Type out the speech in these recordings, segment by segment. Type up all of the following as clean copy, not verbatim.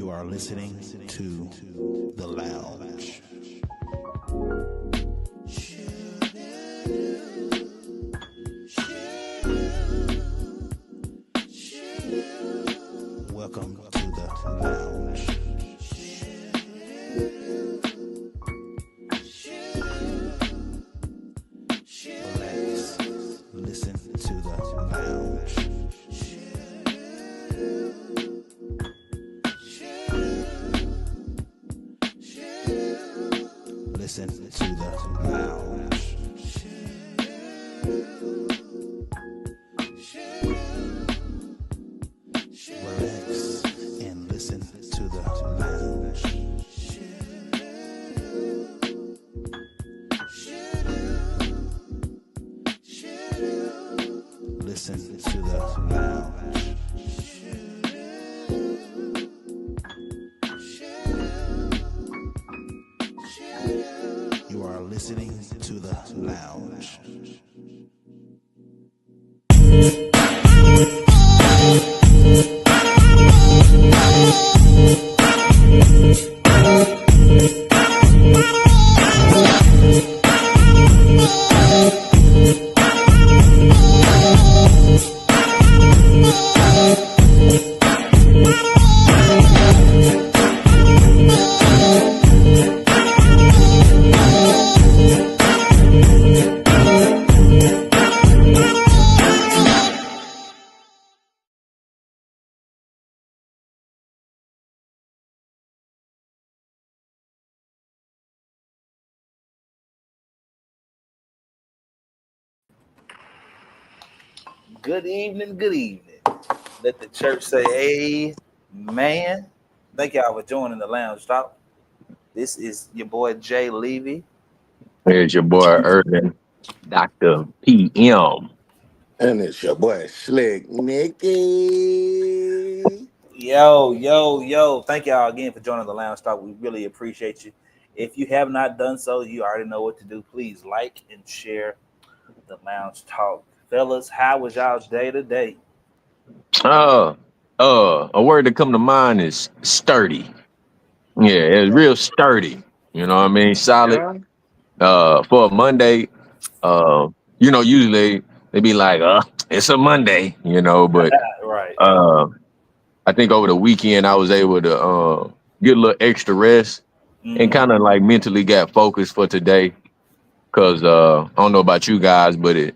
You are listening to The Lounge. Welcome to The Lounge. Relax. Listen to The Lounge. Listen to The Lounge. Relax and listen to The Lounge. Listen to The Lounge. You are listening to The Lounge. Good evening, good evening. Let the church say amen. Thank y'all for joining the lounge talk. This is your boy Jay Levy. Here's your boy Urban, Dr. PM. And it's your boy Slick Nicky. Yo. Thank y'all again for joining the lounge talk. We really appreciate you. If you have not done so, you already know what to do. Please like and share the lounge talk. Fellas, how was y'all's day today? Uh, a word that come to mind is sturdy. Yeah, it's real sturdy. You know what I mean? Solid. Yeah. For a Monday, uh, usually they be like, it's a Monday, but Right. uh, I think over the weekend I was able to get a little extra rest and Mm, kind of like mentally got focused for today. Cause I don't know about you guys, but it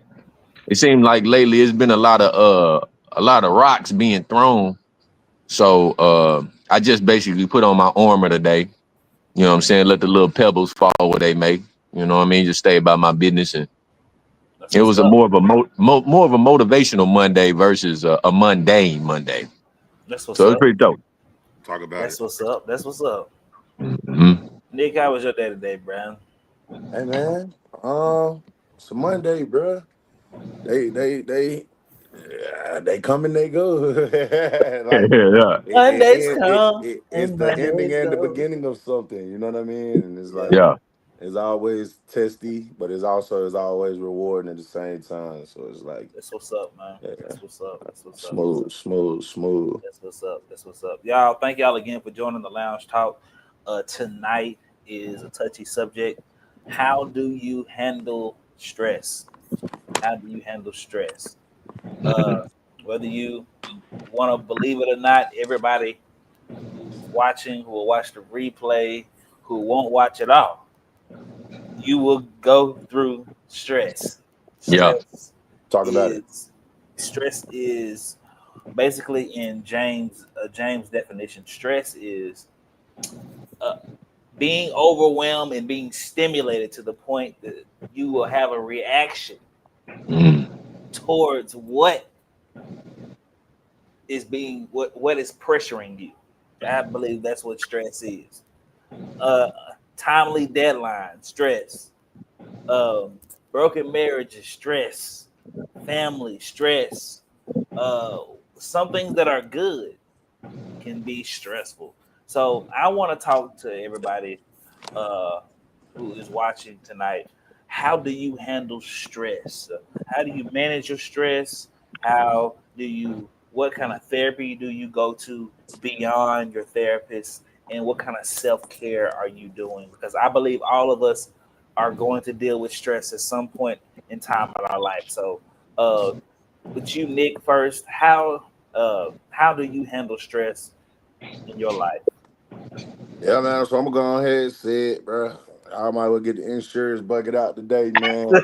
seemed like lately it's been a lot of rocks being thrown. So I just basically put on my armor today. You know what I'm saying? Let the little pebbles fall where they may. You know what I mean? Just stay about my business. And that's it what's was a up. more of a motivational Monday versus a mundane Monday. That's what's So it's up. pretty dope. Talk about That's it. what's up. That's what's up. Hmm. Nick, how was your day today, Brown? Hey man, it's a Monday, bro. They come and they go. Like Yeah, Mondays come it's and the ending Mondays and the go. beginning of something. You know what I mean? And it's Yeah, like yeah. it's always testy, but it's always rewarding at the same time. So it's like, that's what's up, man. yeah, That's what's up. That's what's up. smooth. That's what's up. That's what's up. Y'all, thank y'all again for joining the Lounge Talk. Tonight is a touchy subject. How do you handle stress? How do you handle stress? Uh, whether you want to believe it or not, everybody who's watching, who will watch the replay, who won't watch it all, you will go through stress. Yeah. Stress Talk about it. is stress is basically in James definition. Stress is uh, being overwhelmed and being stimulated to the point that you will have a reaction Mm. towards what is pressuring you. I believe that's what stress is. Uh, timely deadline, stress. Um, broken marriages, stress. Family, stress. Uh, some things that are good can be stressful. So I want to talk to everybody uh, who is watching tonight. How do you handle stress? How do you manage your stress? How do you what kind of therapy do you go to beyond your therapist, and what kind of self-care are you doing? Because I believe all of us are going to deal with stress at some point in time in our life. So, uh, with you, Nick, first, how do you handle stress in your life? Yeah, man. So I'm gonna go ahead and say it, bro. I might well get the insurance bucket out today, man.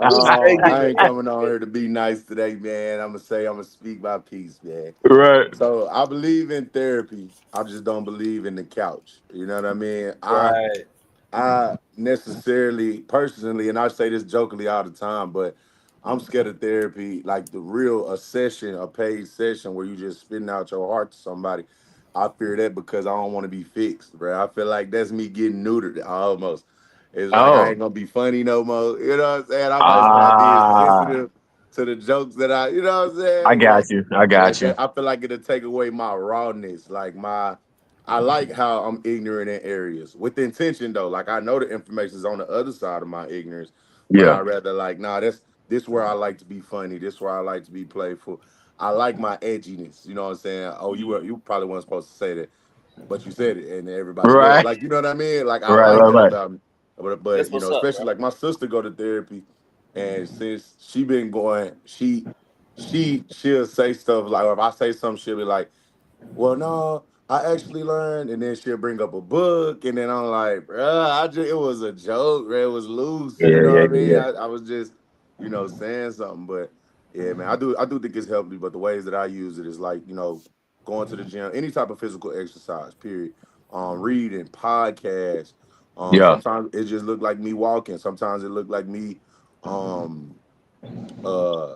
Go straight get I ain't it. coming on here to be nice today, man. I'm gonna speak my piece, man. Right. So I believe in therapy. I just don't believe in the couch. You know what I mean? Right. I necessarily, personally, and I say this jokingly all the time, but I'm scared of therapy, like the real a session, a paid session where you just spitting out your heart to somebody. I fear that because I don't want to be fixed, bro. I feel like that's me getting neutered almost. It's like I Oh. ain't gonna be funny no more. You know what I'm saying? I might start being Ah. sensitive to the jokes that you know what I'm I saying? got you. I got you. I feel like it'll take away my rawness, like my I like how I'm ignorant in areas with intention though. Like I know the information is on the other side of my ignorance, but I Yeah. rather like, nah, this where I like to be funny. This where I like to be playful. I like my edginess. You know what I'm saying? Oh, Mm, you probably weren't supposed to say that, but you said it, and everybody does. Right. Like you know what I mean? Like I Right. like Right. that Right. about me. But that's you what's know, up, especially bro. like my sister go to therapy, and since she been going, she'll say stuff like, or if I say something, she'll be like, well, no, I actually learned, and then she'll bring up a book, and then I'm like, bruh, it was a joke, bruh. It was loose, you Yeah. know Yeah. what I Yeah. mean? Yeah. I was just, saying something, but yeah, man, I do think it's healthy, but the ways that I use it is like, going to the gym, any type of physical exercise, period. Reading, podcasts. Yeah. Sometimes it just looked like me walking. Sometimes it looked like me, um, uh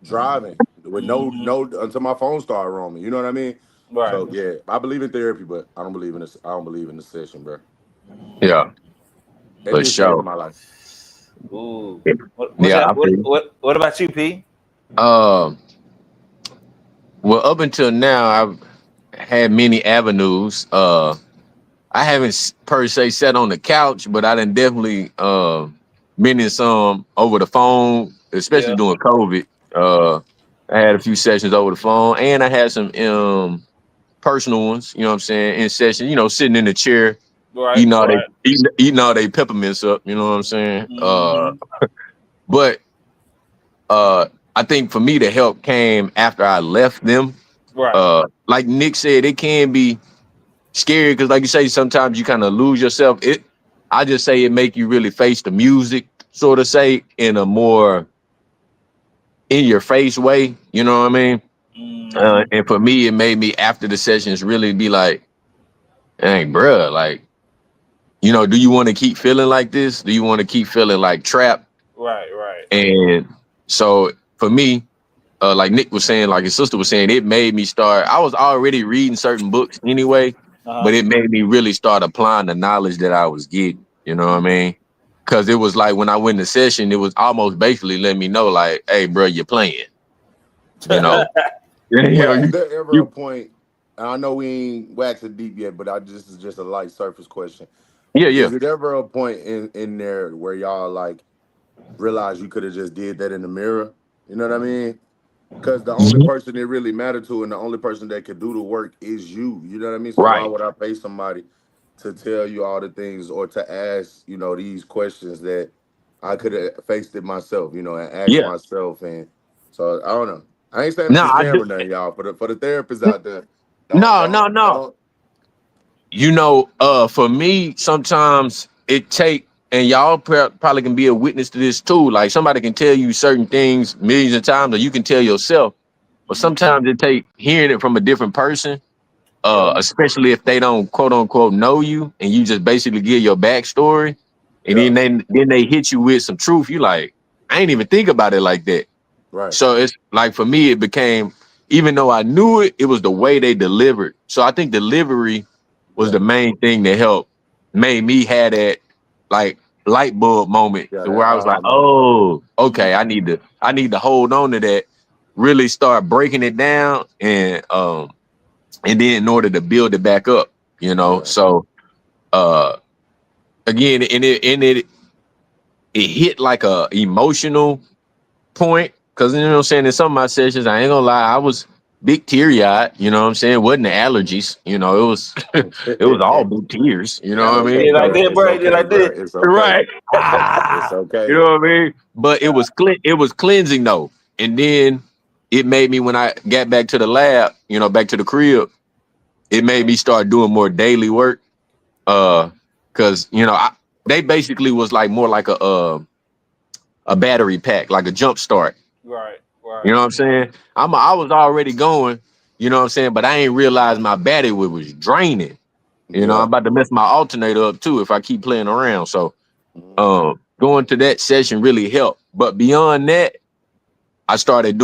driving with Hmm. no until my phone started roaming. You know what I mean? Right. So yeah, I believe in therapy, but I don't believe in this. I don't believe in the session, bro. Yeah. At For this stage of sure. my life. Ooh. Yeah. I feel. What about you, P? Um. Well, up until now, I've had many avenues. I haven't per se sat on the couch, but I done definitely been in some over the phone, especially Yeah. during COVID. I had a few sessions over the phone, and I had some personal ones. You know what I'm saying? In session, sitting in the chair, Right. eating all they Right. eating all they peppermints up. You know what I'm saying? Hmm. But uh, I think for me, the help came after I left them. Right. Like Nick said, it can be scary because, like you say, sometimes you kind of lose yourself. I just say it make you really face the music, sort of say, in a more in your face way. You know what I mean? Hmm. And for me, it made me after the sessions really be like, "Hey, bruh, like, do you want to keep feeling like this? Do you want to keep feeling like trapped?" Right. Right. And so for me, like Nick was saying, like his sister was saying, it made me start. I was already reading certain books anyway, Uh huh. but it made me really start applying the knowledge that I was getting. You know what I mean? Because it was like when I went to session, it was almost basically letting me know, like, "Hey, bro, you're playing." You know, But is you, there ever a you, point? And I know we ain't waxing deep yet, but I just is just a light surface question. yeah, yeah. Is it ever a point in there where y'all like realize you could have just did that in the mirror? You know what I mean? Because the only Mhm. person it really mattered to and the only person that could do the work is you. You know what I mean? So why Right. would I pay somebody to tell you all the things or to ask, these questions that I could have faced it myself, and asked Yeah. myself. And so I don't know. I ain't saying No, it's a I scam do. or nothing, y'all. For the therapists out there, No, no, no. don't. For me, sometimes it take, and y'all probably can be a witness to this too. Like somebody can tell you certain things millions of times, or you can tell yourself. But Hmm. sometimes it take hearing it from a different person, Yeah. especially if they don't quote unquote know you, and you just basically give your backstory, and Yeah, then they hit you with some truth. You like, I ain't even think about it like that. right. So it's like for me, it became, even though I knew it, it was the way they delivered. So I think delivery was Yeah, the main thing that helped made me have that like light bulb moment yeah. to That where I was like, moment. oh, okay, Hmm. I need to hold on to that, really start breaking it down and then in order to build it back up, Yeah, So uh again, it hit like a emotional point because you know what I'm saying in some of my sessions, I ain't gonna lie, big teary eyed. You know what I'm saying? It wasn't the allergies. You know, it was it was all big tears. You know what I It's mean? Did I So, okay. did, It's bro? Did I okay, bro. did? It's okay. right. It's You okay. know what I mean? But it was cleansing though. And then it made me, when I got back to the lab, you know, back to the crib, it made me start doing more daily work. Cause you know, they basically was like more like a battery pack, like a jump start. Right, You right. know what I'm saying? I was already going, you know what I'm saying, but I ain't realized my battery was draining. You know, I'm Yeah. about to mess my alternator up too if I keep playing around. So Mhm. going to that session really helped. But beyond that, I started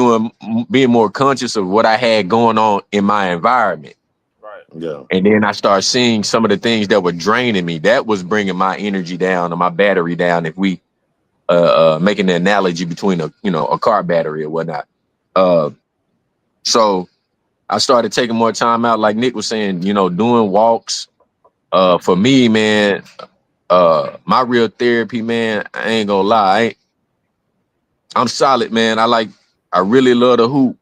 being more conscious of what I had going on in my environment. Right. Yeah. And then I started seeing some of the things that were draining me. That was bringing my energy down and my battery down. If we making the analogy between a car battery or whatnot. So I started taking more time out, like Nick was saying, you know, doing walks. For me, man, my real therapy, man, I ain't gonna lie, I'm solid, man. I really love the hoop.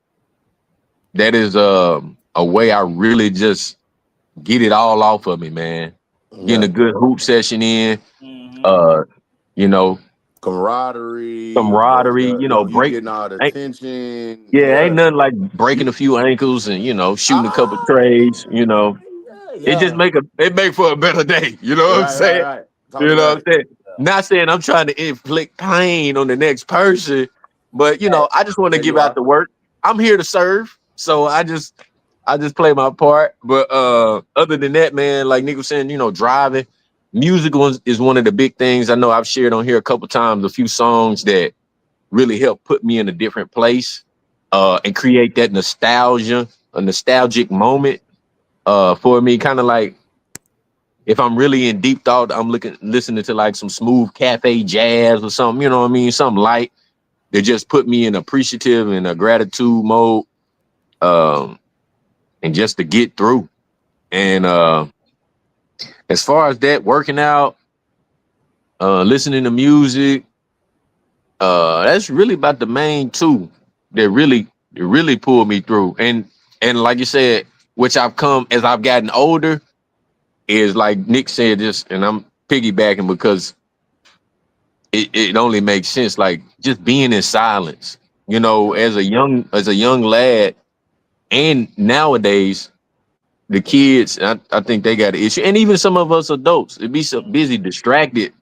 That is a way I really just get it all off of me, man. Getting Yeah. a good hoop session in, Mm-hmm. uh, you know, Camaraderie, camaraderie, you know, you break. getting all the attention. Yeah, ain't Yeah. nothing like breaking You a few ankles and, you know, shooting a couple ah trades, you know. yeah, It just yeah. make for a better day. You know what I'm Right, right, saying? right. Talk You know about what it. I'm saying? Yeah. Not saying I'm trying to inflict pain on the next person, but you Right. know, I just want to Yeah, give you out are. the work. I'm here to serve. So I just play my part. But other than that, man, like Nick was saying, you know, driving, is one of the big things. I know I've shared on here a couple times, a few songs that really help put me in a different place and create that a nostalgic moment for me, kind of like if I'm really in deep thought, I'm listening to like some smooth cafe jazz or something, you know what I mean? Something light that just put me in appreciative and a gratitude mode, um, and just to get through. And as far as that, working out, listening to music, that's really about the main two that really pulled me through. And like you said, which I've come as I've gotten older, is like Nick said this, and I'm piggybacking because it only makes sense. Like just being in silence, you know, as a young lad, and nowadays the kids, I think they got an issue, and even some of us adults, it be so busy, distracted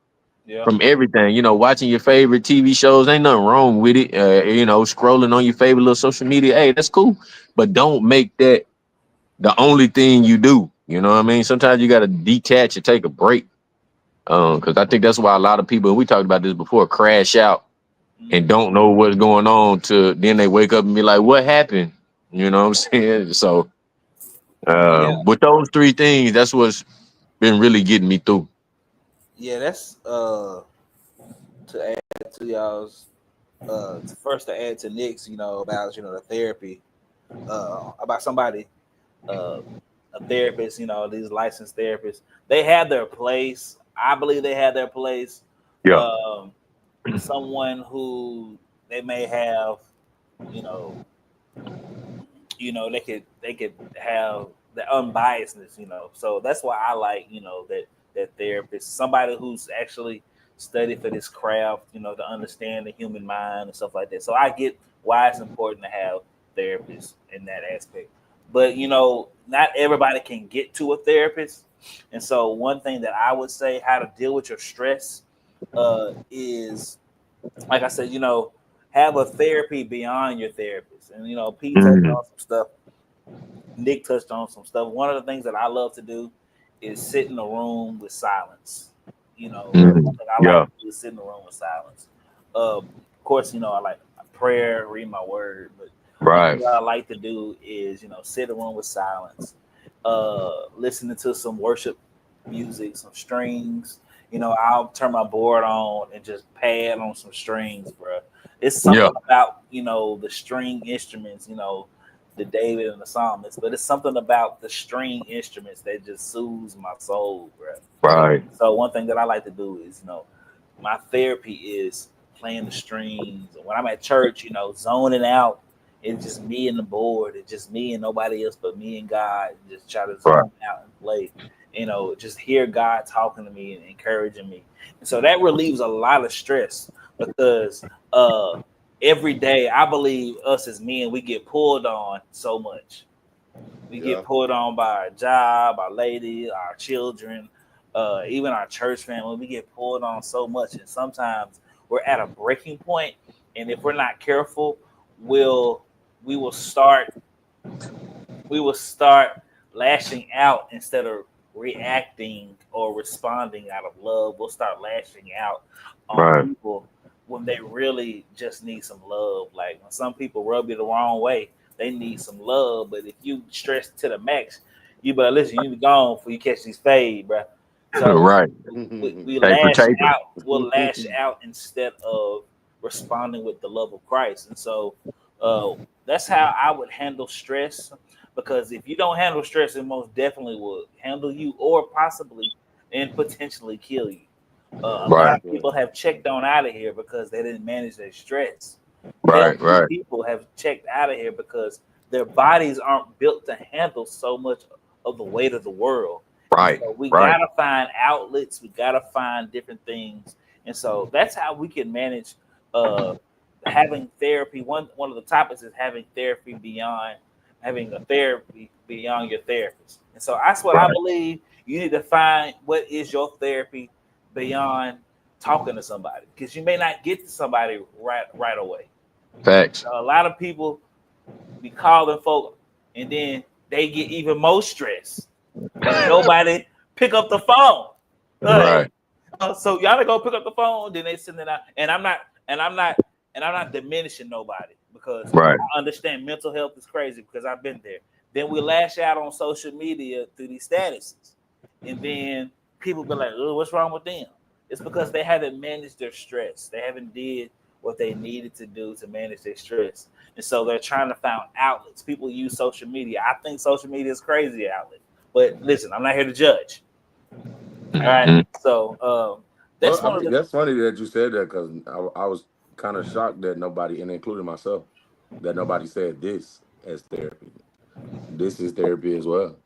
Yeah. from everything. You know, watching your favorite TV shows, ain't nothing wrong with it. You know, scrolling on your favorite little social media, hey, that's cool, but don't make that the only thing you do. You know what I mean? Sometimes you got to detach and take a break. Because I think that's why a lot of people, and we talked about this before, crash out and Mm-hmm. don't know what's going on to then they wake up and be like, what happened? You know what I'm saying? So Yeah. with those three things, that's what's been really getting me through. Yeah. That's to add to y'all's first to add to Nick's, about the therapy, about somebody, uh, a therapist, these licensed therapists, they have their place. I believe they have their place. Yeah. Um, Someone who they may have, you know, they could have the unbiasedness, So that's why I like, that therapist, somebody who's actually studied for this craft, to understand the human mind and stuff like that. So I get why it's important to have therapists in that aspect. But not everybody can get to a therapist. And so one thing that I would say how to deal with your stress is, like I said, have a therapy beyond your therapist. And Pete touched Mhm. on some stuff. Nick touched on some stuff. One of the things that I love to do is sit in a room with silence. One Mhm. thing I like Yeah. to do is sit in the room with silence. Of course, I like prayer, read my word, but one thing Right. that I like to do is, sit in a room with silence, listening to some worship music, some strings. I'll turn my board on and just pad on some strings, bro. It's Yeah. something about the string instruments, the David and the psalmist, but it's something about the string instruments that just soothes my soul, bro. Right. So one thing that I like to do is, my therapy is playing the strings. When I'm at church, zoning out it's just me and the board. It's just me and nobody else but me and God. And just try to Right. zone out and play. Just hear God talking to me and encouraging me. And so that relieves a lot of stress because every day I believe us as men, we get pulled on so much. We Yeah. get pulled on by our job, our lady, our children, even our church family. We get pulled on so much, and sometimes we're at a breaking point. And if we're not careful, we'll we will start we will start lashing out instead of reacting or responding out of love. We'll start lashing out on Right. people when they really just need some love. Like when some people rub you the wrong way, they need some love. But if you stress to the max, you better listen. You need to go on before you catch these fade, bro. So Right. we Paper lash taper. out. We'll lash out instead of responding with the love of Christ. And so that's how I would handle stress. Because if you don't handle stress, it most definitely will handle you, or possibly and potentially kill you. A lot Right. of people have checked on out of here because they didn't manage their stress. Right. Healthy Right. people have checked out of here because their bodies aren't built to handle so much of the weight of the world. And Right. so we Right. gotta find outlets. We gotta find different things, and so that's how we can manage uh, having therapy. One of the topics is having therapy beyond having a therapy beyond your therapist. And so that's what I Right. believe. You need to find what is your therapy beyond talking to somebody, because you may not get to somebody right away. Facts. A lot of people be calling folk, and then they get even more stressed. And nobody pick up the phone. Like, Right. so y'all to go pick up the phone, then they send it out. And I'm not diminishing nobody, because Right. I understand mental health is crazy because I've been there. Then we lash out on social media through these statuses. And then people be like, oh, what's wrong with them? It's because they haven't managed their stress. They haven't did what they needed to do to manage their stress. And so they're trying to find outlets. People use social media. I think social media is crazy outlet. But listen, I'm not here to judge. All right. Mhm. So that's Well, I one of mean, the that's funny that you said that because I was kind of shocked that nobody, and including myself, that nobody said this as therapy. This is therapy as well.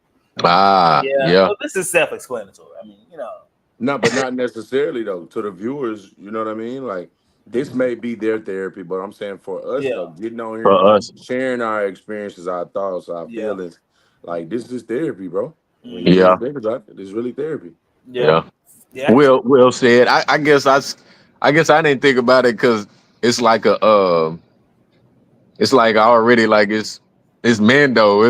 Ah. yeah. Yeah. Well, this is self-explanatory. I mean, No, but not necessarily though. To the viewers, you know what I mean? Like this may be their therapy, but I'm saying for us yeah, though, getting on here, For us. sharing our experiences, our thoughts, our yeah, feelings, like this is therapy, bro. When you really Yeah. think about it, it's really therapy. yeah, Yeah. yeah. Will said. I guess I didn't think about it because it's like it's like already like it's Mando.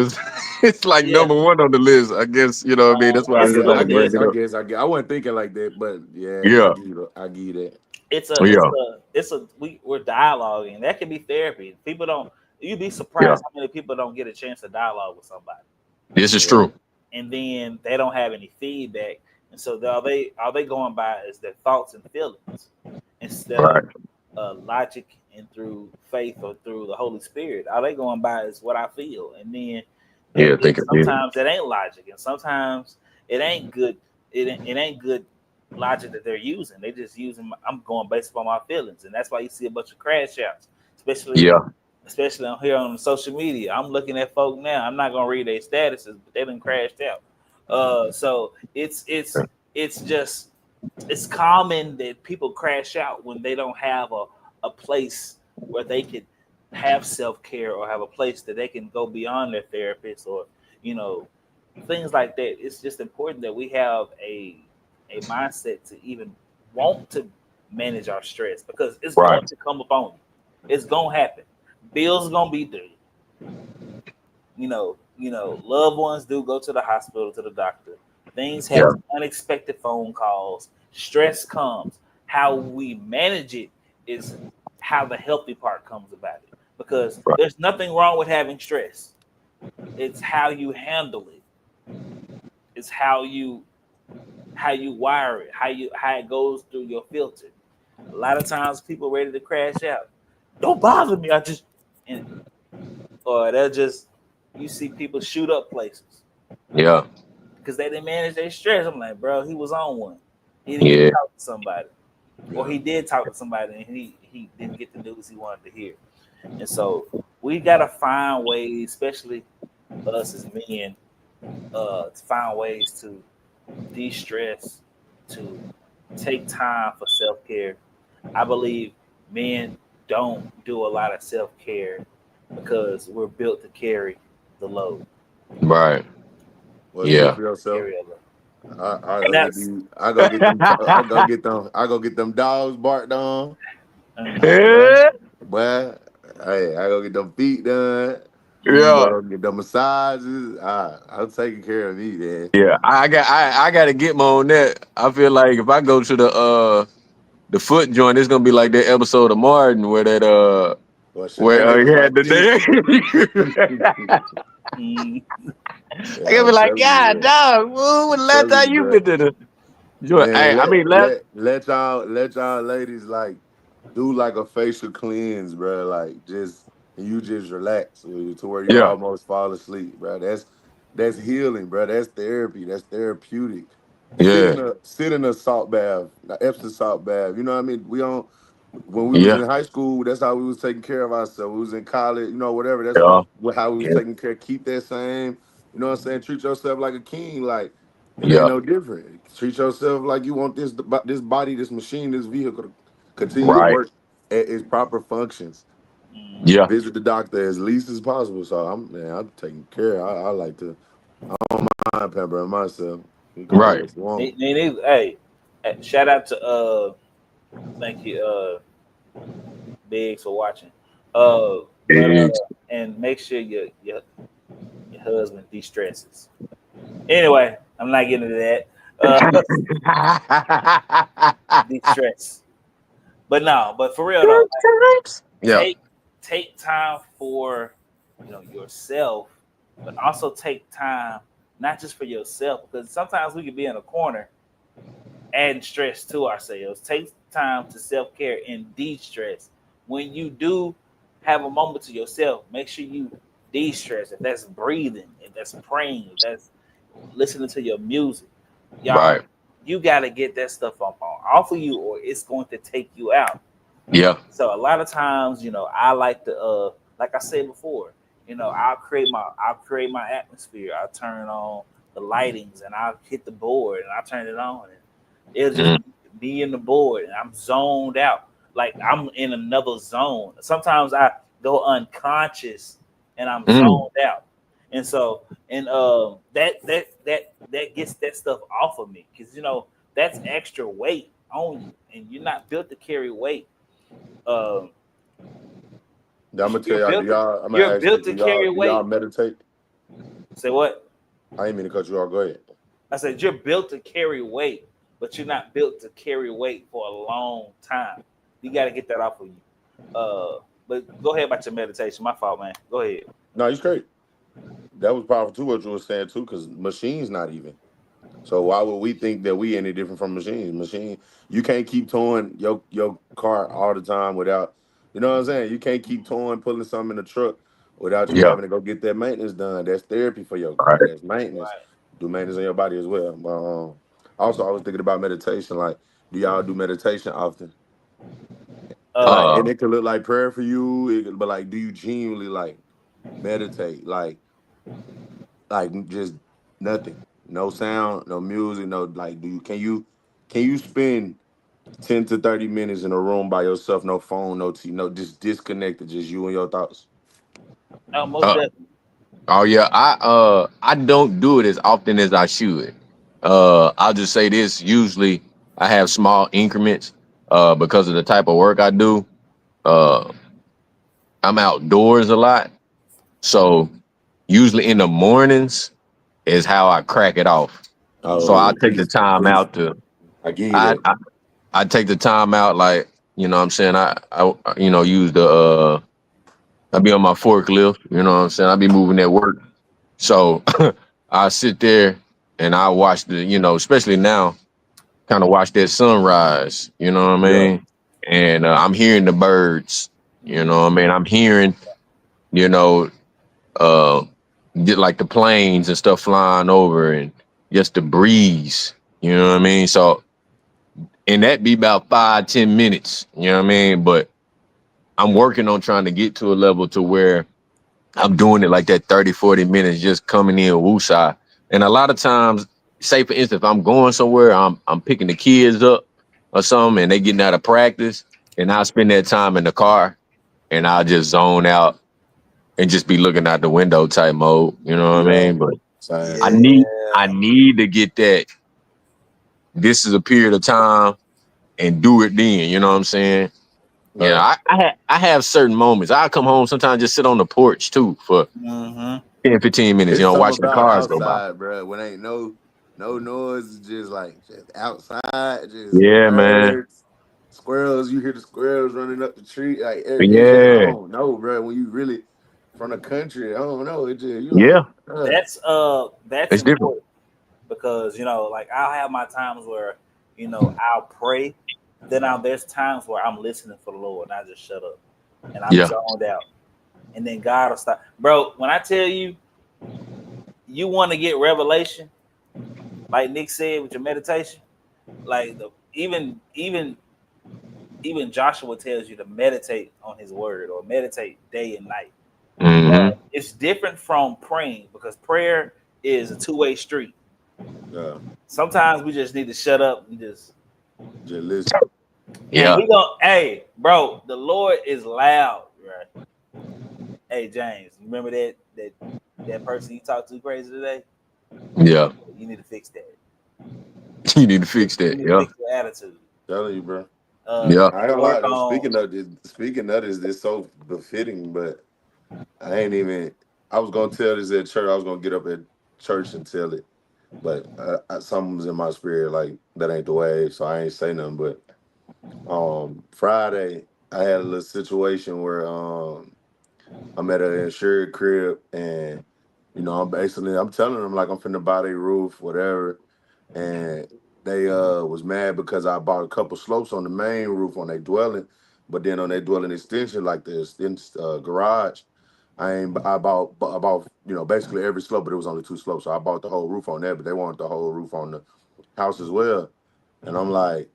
It's like Yeah. number one on the list. I guess you know what I mean. That's why I It's just a had I to bring guess, it I up. guess, I guess. I wasn't thinking like that, but yeah, Yeah. I give you that. it's a it's Yeah. a it's a we're dialoguing. That can be therapy. People don't. You'd be Yeah. surprised how many people don't get a chance to dialogue with somebody, This is Yeah. true. and then they don't have any feedback, and so are they going by is their thoughts and feelings instead of Right. logic and through faith or through the Holy Spirit. All they going by is what I feel, and then Yeah. Think of it. sometimes it ain't logic, and sometimes it ain't good. It ain't good logic that they're using. They just using. I'm going based upon my feelings, and that's why you see a bunch of crash outs, especially Yeah. especially on here on social media. I'm looking at folk now. I'm not gonna read their statuses, but they done crashed out. So it's just it's common that people crash out when they don't have a place where they could have self-care, or have a place that they can go beyond their therapist, or you know things like that. It's just important that we have a mindset to even want to manage our stress, because it's Right. going to come upon you. It's gonna happen. Bills gonna be due. Loved ones do go to the hospital, to the doctor. Things Yeah. happen, unexpected phone calls, stress comes. How we manage it is how the healthy part comes about it. Because Right. there's nothing wrong with having stress. It's how you handle it. It's how you wire it, how it goes through your filter. A lot of times people ready to crash out. Don't bother me. Or they'll just, you see people shoot up places Yeah. because they didn't manage their stress. I'm like, bro, he was on one. He didn't get Yeah. to talk to somebody. Or Yeah. he did talk to somebody and he didn't get the news he wanted to hear. And so we gotta find ways, especially us as men, to find ways to de-stress, to take time for self-care. I believe men don't do a lot of self-care because we're built to carry the load. Right. Well, speak Yeah. for yourself. Carry a load. I And go get that's these. I go get them. I go get them dogs barked on. mhm. Boy, Yeah. boy. Hey, I go get them feet done. Yeah. Go get the massages. I'm taking care of me, man. Yeah. I gotta get my on that. I feel like if I go to the foot joint, it's gonna be like that episode of Martin where that Well, where Shanae he was had like the this. day. Mm, I Yeah, gotta be I'm like, telling you, God, man. dog, when I'm the last telling time you, you bro. been to the joint? Hey, Man, I let mean, last. let let y'all ladies like do like a facial cleanse, bro. Like just you just relax to where you Yeah. almost fall asleep, bro. That's healing, bro. That's therapy. That's therapeutic. Yeah. Sit in a salt bath, Epsom salt bath. You know what I mean? We don't. When we was Yeah. in high school, that's how we was taking care of ourselves. We was in college, whatever. That's Yeah. how we was Yeah. taking care. Keep that same. You know what I'm saying? Treat yourself like a king. Like it ain't Yeah. no different. Treat yourself like you want this body, this machine, this vehicle to continue to Right. work at its proper functions. mm. Yeah. Visit the doctor as least as possible. So I'm taking care. I like to. I don't mind pampering myself. You call it Right. what you want. Hey, shout out to thank you Biggs for watching. But Eggs. and make sure your husband de-stresses. Anyway, I'm not getting into that. De-stress. But no, but for real though, Yeah. take take time for yourself, but also take time not just for yourself because sometimes we can be in a corner adding stress to ourselves. Take time to self care and de stress. When you do have a moment to yourself, make sure you de stress. If that's breathing, if that's praying, if that's listening to your music, y'all, Right. you got to get that stuff off of you, or it's going to take you out. Yeah. So a lot of times, I like to like I said before, I'll create my atmosphere. I'll turn on the lightings and I'll hit the board and I'll turn it on and it'll just Mm. be in the board and I'm zoned out. Like I'm in another zone. Sometimes I go unconscious and I'm Mm. zoned out. And so that gets that stuff off of me because that's extra weight on you and you're not built to carry weight. um, Now, I'm gonna tell you're y'all. built to I'm gonna you're ask you. built Do to y'all carry do y'all weight. meditate? Say what? I ain't mean to cut you off. Go ahead. I said you're built to carry weight, but you're not built to carry weight for a long time. You got to get that off of you. But go ahead about your meditation. My fault, man. Go ahead. No, you straight. That was powerful too. What you were saying too, because machines not even. So why would we think that we any different from machines? You can't keep towing your car all the time without. You know what I'm saying? You can't keep towing, pulling something in the truck without you Yeah. having to go get that maintenance done. That's therapy for your car. Right. That's maintenance. Right. Do maintenance on your body as well. But also, I was thinking about meditation. Like, do y'all do meditation often? And like, Uh, and Uh. it could look like prayer for you, but like, do you genuinely like meditate? Like just nothing, no sound, no music, no like. Can you spend 10 to 30 minutes in a room by yourself, no phone, no TV, no just disconnected, just you and your thoughts? most Uh. definitely. Oh yeah. I don't do it as often as I should. I'll just say this. Usually, I have small increments. Because of the type of work I do. Uh, I'm outdoors a lot, so usually in the mornings is how I crack it off. So Oh I yeah, Mm, take the peaceful, time out peaceful. to I give you I that. I, I take the time out like what I'm saying I use the I be on my forklift, you know what I'm saying, I be moving at work. So I sit there and I watch the especially now kind of watch that sunrise, you know what I Yeah. mean? And I'm hearing the birds, you mm, know what I mean? I'm hearing, you know, uh get like the planes and stuff flying over and just the breeze, you know what I mean? So and that be about 5-10 minutes, you know what I mean? But I'm working on trying to get to a level to where I'm doing it like that 30, 40 minutes, just coming in woosah. And a lot of times, say for instance, if I'm going somewhere, I'm picking the kids up or something, and they getting out of practice, and I'll spend that time in the car, and I'll just zone out and just be looking out the window type mode. You know what I Yeah. mean? But Same. I Yeah. need to get that. This is a period of time, and do it then. You know what I'm saying? Right. Yeah, I have certain moments. I come home sometimes, just sit on the porch too for Mm-hmm. 10, 15 minutes, It's you know, something watching the about cars go by. outside, bro. When ain't no noise, just like just outside, just Yeah, man. birds, squirrels. You hear the squirrels running up the tree. Like it's just I Yeah. don't know, bro. When you really from the country, I don't know. It just you Yeah. like That's It's different. important because like I'll have my times where I'll pray. Then there's times where I'm listening for the Lord and I just shut up and I'm Yeah. zoned out. And then God will stop. Bro, when I tell you want to get revelation, like Nick said with your meditation, like even Joshua tells you to meditate on his word or meditate day and night. Mm-hmm. It's different from praying because prayer is a two-way street. Sometimes we just need to shut up and just listen. Yeah. And hey, bro, the Lord is loud, right? Hey, James, remember that person you talked to crazy today? Yeah. You need to fix that. You need to fix You that. need to Yeah. fix your attitude. Telling you, bro. Yeah. I ain't gonna lie Work though. on. Speaking of this so befitting, but I ain't even. I was gonna tell this at church. I was gonna get up at church and tell it, but something was in my spirit like that ain't the way, so I ain't say nothing. But Friday I had a little situation where I'm at an insured crib and I'm telling them like I'm finna buy their roof, whatever, and they was mad because I bought a couple slopes on the main roof on their dwelling, but then on their dwelling extension like this garage. I bought basically every slope, but it was only two slopes, so I bought the whole roof on there. But they wanted the whole roof on the house as well, and I'm like,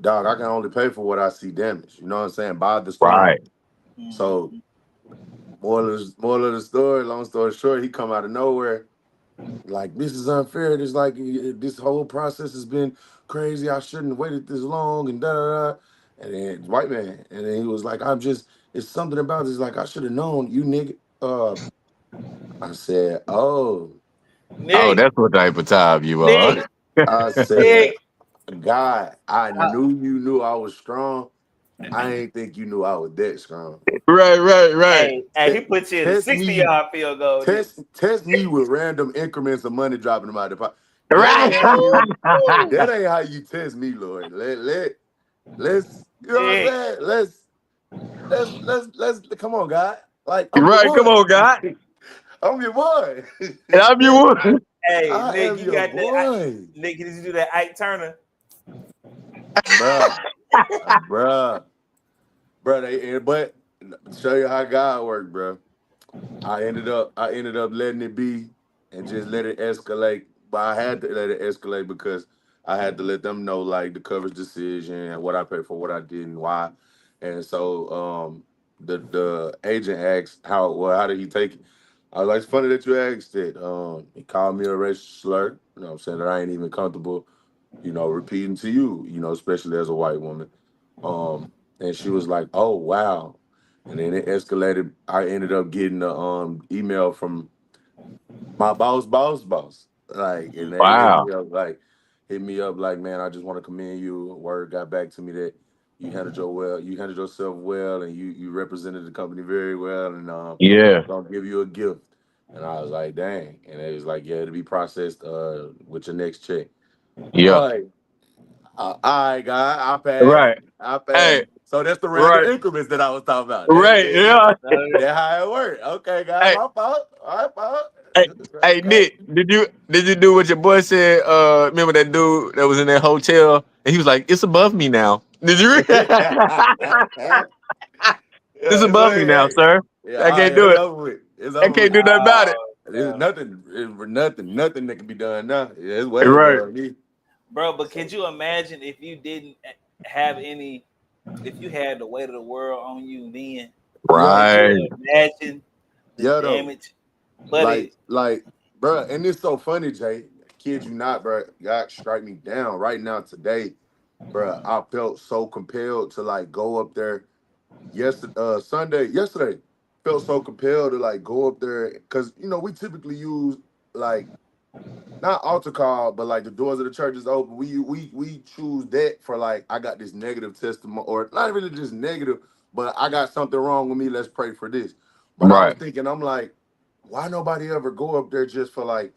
dog, I can only pay for what I see damaged. You know what I'm saying? By the storm. Right. So moral of the story, long story short, he come out of nowhere. Like, this is unfair. It's like this whole process has been crazy. I shouldn't have waited this long and da da da. And then white man. And then he was like, it's something about this. Like, I should have known you nigga. I said, oh. Oh, Nick, that's what type of time you are. Nick, I said, Nick. God, I knew you knew I was strong. I ain't think you knew I was that strong. Right. Hey, he put you in a Test me 60-yard field goal. Test me with random increments of money dropping in my deposit. Right. That ain't how you test me, Lord. Let's you know what I'm Nick, saying? Let's come on, God. Like I'm your Right. Come boy. on, God. I'm your boy. And I'm your one. hey, I Nick, am you your got that. boy. Nick, did you do that Ike Turner? Bruh. Bruh. But show you how God worked, bro. I ended up letting it be and just let it escalate. But I had to let it escalate because I had to let them know like the coverage decision and what I paid for, what I did, and why. And so the agent asked how did he take it? I was like, it's funny that you asked it. He called me a racial slur. You know what I'm saying? That I ain't even comfortable, repeating to you, especially as a white woman. And she was like, oh wow. And then it escalated. I ended up getting a email from my boss. Like, and they Wow. hit me up like, man, I just want to commend you. Word got back to me that you handled yourself well, and you represented the company very well, and Yeah. gonna give you a gift. And I was like, dang. And it was like, yeah, to be processed with your next check. I'm Yeah. like, all right, guy, Right. I passed. Hey. So that's the random Right. increments that I was talking about. Right. Yeah. That's how it worked. Okay, guys, Hey. my fault. My fault. Hey. Hey, Okay. Nick, did you do what your boy said? Remember that dude that was in that hotel and he was like, "It's above me now." Did you? Yeah, It's it's above me like, now, hey, sir. yeah, I all right, can't do it's it. over with. It's I over can't with. do nothing about it. There's nothing that can be done now. Yeah, it's way Right. above me. Bro, but So, could you imagine if you didn't have any if you had the weight of the world on you, then Yeah, could Right. you imagine the yeah, though. damage? But Like, bro, and it's so funny, Jay. Kid you not, bro. God strike me down right now today, bro. I felt so compelled to like go up there yesterday. Felt so compelled to like go up there because we typically use like not altar call, but like the doors of the church is open. We choose that for like I got this negative testimony, or not really just negative, but I got something wrong with me. Let's pray for this. But I was Right. thinking, I'm like, why nobody ever go up there just for like,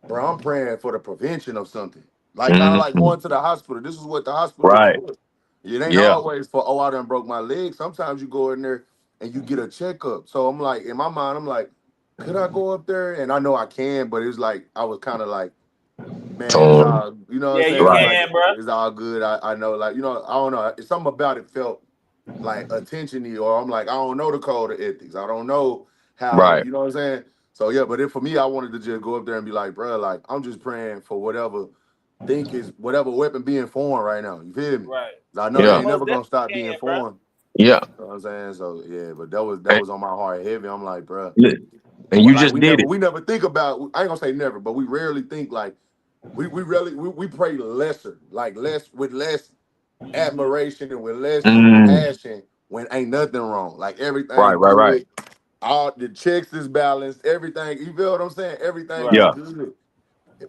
bro? I'm praying for the prevention of something. Like kind of like Mhm. going to the hospital. This is what the hospital is Right. for. It ain't Yeah. always for I done broke my leg. Sometimes you go in there and you get a checkup. So I'm like, in my mind, I'm like, could I go up there? And I know I can, but it's like I was kind of like, man, it's Totally. all you know what I'm yeah, you saying. I'm Right. like, can, bro. it's all good. I know, like I don't know. It's something about it felt like attention-y, or I'm like, I don't know the code of ethics. I don't know how, Right. you know what I'm saying. So yeah, but for me, I wanted to just go up there and be like, bro, like I'm just praying for whatever weapon being formed right now. You feel me? Right. I know they Yeah. ain't Most never definitely gonna stop being can, bro. formed. Yeah. You know what I'm saying? So yeah, but that And, was on my heart heavy. I'm like, bro, and you like just we did never it. we never think about. I ain't gonna say never, but we rarely think like we pray lesser, like less with less Mhm. admiration and with less Mm. passion when ain't nothing wrong. Like Right. everything Right. Right. good, all the checks is balanced, everything. You feel what I'm saying? Everything is Right. Yeah. good.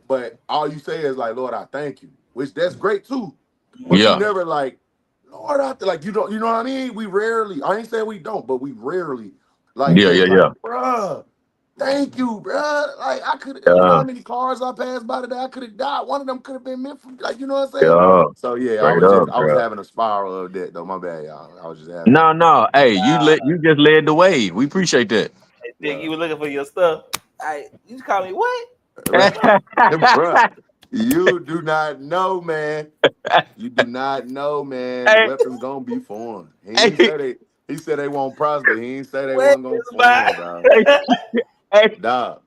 But all you say is like, Lord, I thank you, which that's great too. But you Yeah. Mhm. never like, Lord, like you don't, you know what I mean? We rarely, I ain't saying we don't, but we rarely like Yeah. Yeah. just Yeah. like, bruh, thank you, bruh. Like I could, you know Yeah. how many cars I passed by today? I could have died. One of them could have been meant for, like, you know what I'm saying? Yeah. So yeah, Straight up, I was bro. having a spiral of that though. My bad, y'all. I was just having No. that. No. Hey, Nah, you just led the way. We appreciate that. I think Yeah. you were looking for your stuff. You just call me what? Bruh, you do not know, man. You do not know, man. Hey. Weapons gonna be formed. Hey. He said they won't prosper. He ain't say they What wasn't gonna is my? form, dog. Hey. Hey. Dog.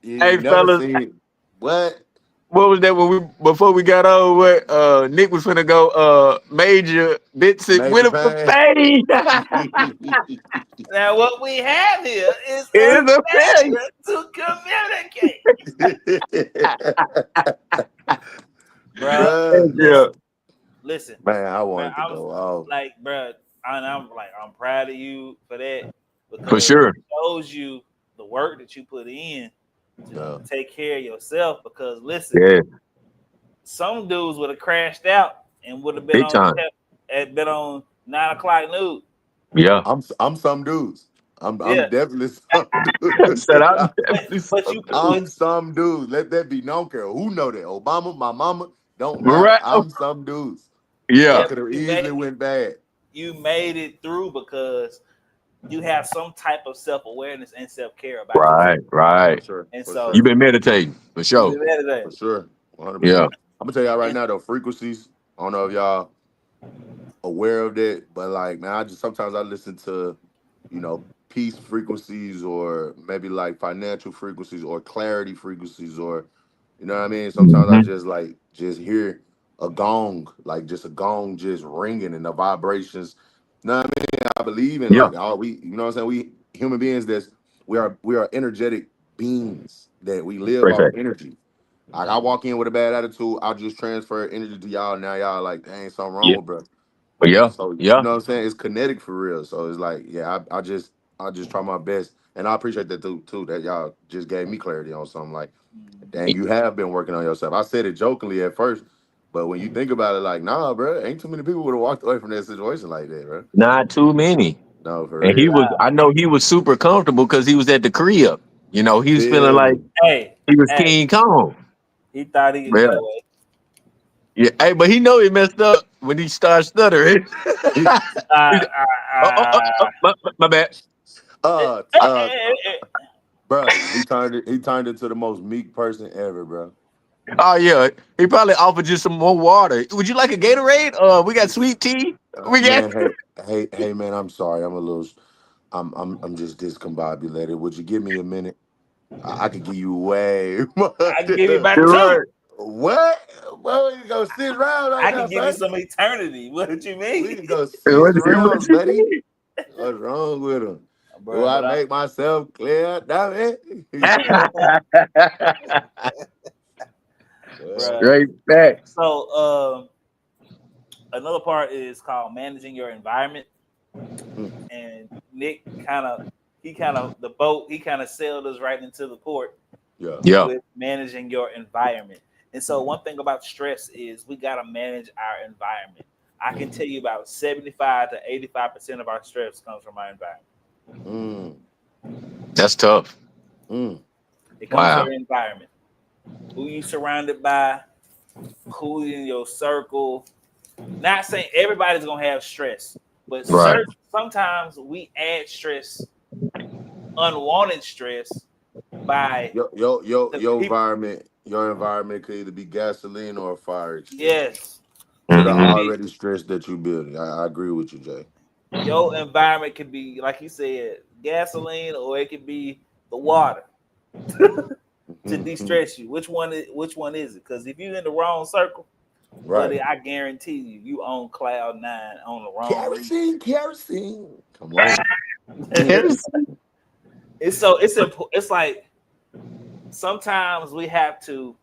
You Hey, ain't never fellas. seen what? What was that when we before we got on? What Nick was finna go Major Vincent Major Winifred pain. Payne. Now what we have here is a Is a pay. failure to communicate, bro. Bruh. Yeah. Listen, Man, I bro. wanted to I was go off. like, bro, I'm like, I'm proud of you for that For because sure. it shows you the work that you put in to Yeah. take care of yourself. Because listen, Yeah. some dudes would have crashed out and would have been Big on time. had been on 9 o'clock news. Yeah. I'm some dudes. Yeah, I'm definitely some dudes. Said I'm but definitely but some you dude. but I'm some dudes. Let that be known, care who know that. Obama, my mama, don't matter. Right. I'm some dudes. Yeah. yeah, That could but have easily went bad. you made it through because you have some type of self awareness and self care about yourself. Right. Right. For sure. And For You so sure. been meditating for you've sure. been meditating. For sure. 100%. Yeah. I'm gonna tell y'all right And now though, frequencies. I don't know if y'all aware of that, but like man, I just sometimes I listen to, peace frequencies or maybe like financial frequencies or clarity frequencies or you know what I mean? Sometimes I Hmm. just like just hear a gong, like just a gong just ringing and the vibrations. You know what I mean? I believe in Yeah. like all we, you know what I'm saying? We human beings we are energetic beings that we live Great off fact. energy. Like I walk in with a bad attitude, I'll just transfer energy to y'all. Now y'all like, there ain't something wrong Yeah. with bro. But yeah. So you Yeah. know what I'm saying? It's kinetic for real. So it's like, yeah, I just try my best. And I appreciate that too, that y'all just gave me clarity on something like, dang, you have been working on yourself. I said it jokingly at first, but when you think about it, like, nah, bro, ain't too many people would have walked away from that situation like that, bro. Not too many. No, for And he real. was, I know he was super comfortable because he was at the crib. You know, he was feeling Feel like me. hey, he was hey, King Kong. he thought he could Yeah. get away. Yeah. Hey, but he know he messed up when he started stuttering. Uh, He's- uh, oh, uh, my bad. eh, uh, eh, uh, eh, eh, eh. bro, he turned into the most meek person ever, bro. Oh yeah, he probably offered you some more water. Would you like a Gatorade? We got sweet tea. We got. Man, hey, man, I'm sorry. I'm just discombobulated. Would you give me a minute? I could give you way more. I can give you about You're two. right. What? Well, we can go 6 rounds right I now, can give you son. some eternity. What you We mean? can go What, six what rounds, you buddy. mean? What's wrong with him? Do Bro, I but make myself clear? Damn it. bro. Straight facts. So another part is called managing your environment. And Nick he kind of sailed us right into the port Yeah. Yeah. with managing your environment. And so one thing about stress is we got to manage our environment. I can tell you about 75 to 85% of our stress comes from our environment. That's tough. It comes from Wow. your environment. Who you surrounded by, who in your circle. Not saying everybody's gonna have stress, but Right. sometimes we add stress, unwanted stress, by the Your people. environment, could either be gasoline or a fire extinguisher Yes, to the it could Hmm. be already stress that you building. I agree with you, Jay. your environment could be like you said, gasoline, or it could be the water to de-stress you. Which one is it? Because if you're in the wrong circle, Right. buddy, I guarantee you on cloud nine on the wrong reason. Kerosene. Come on. It's like sometimes we have to.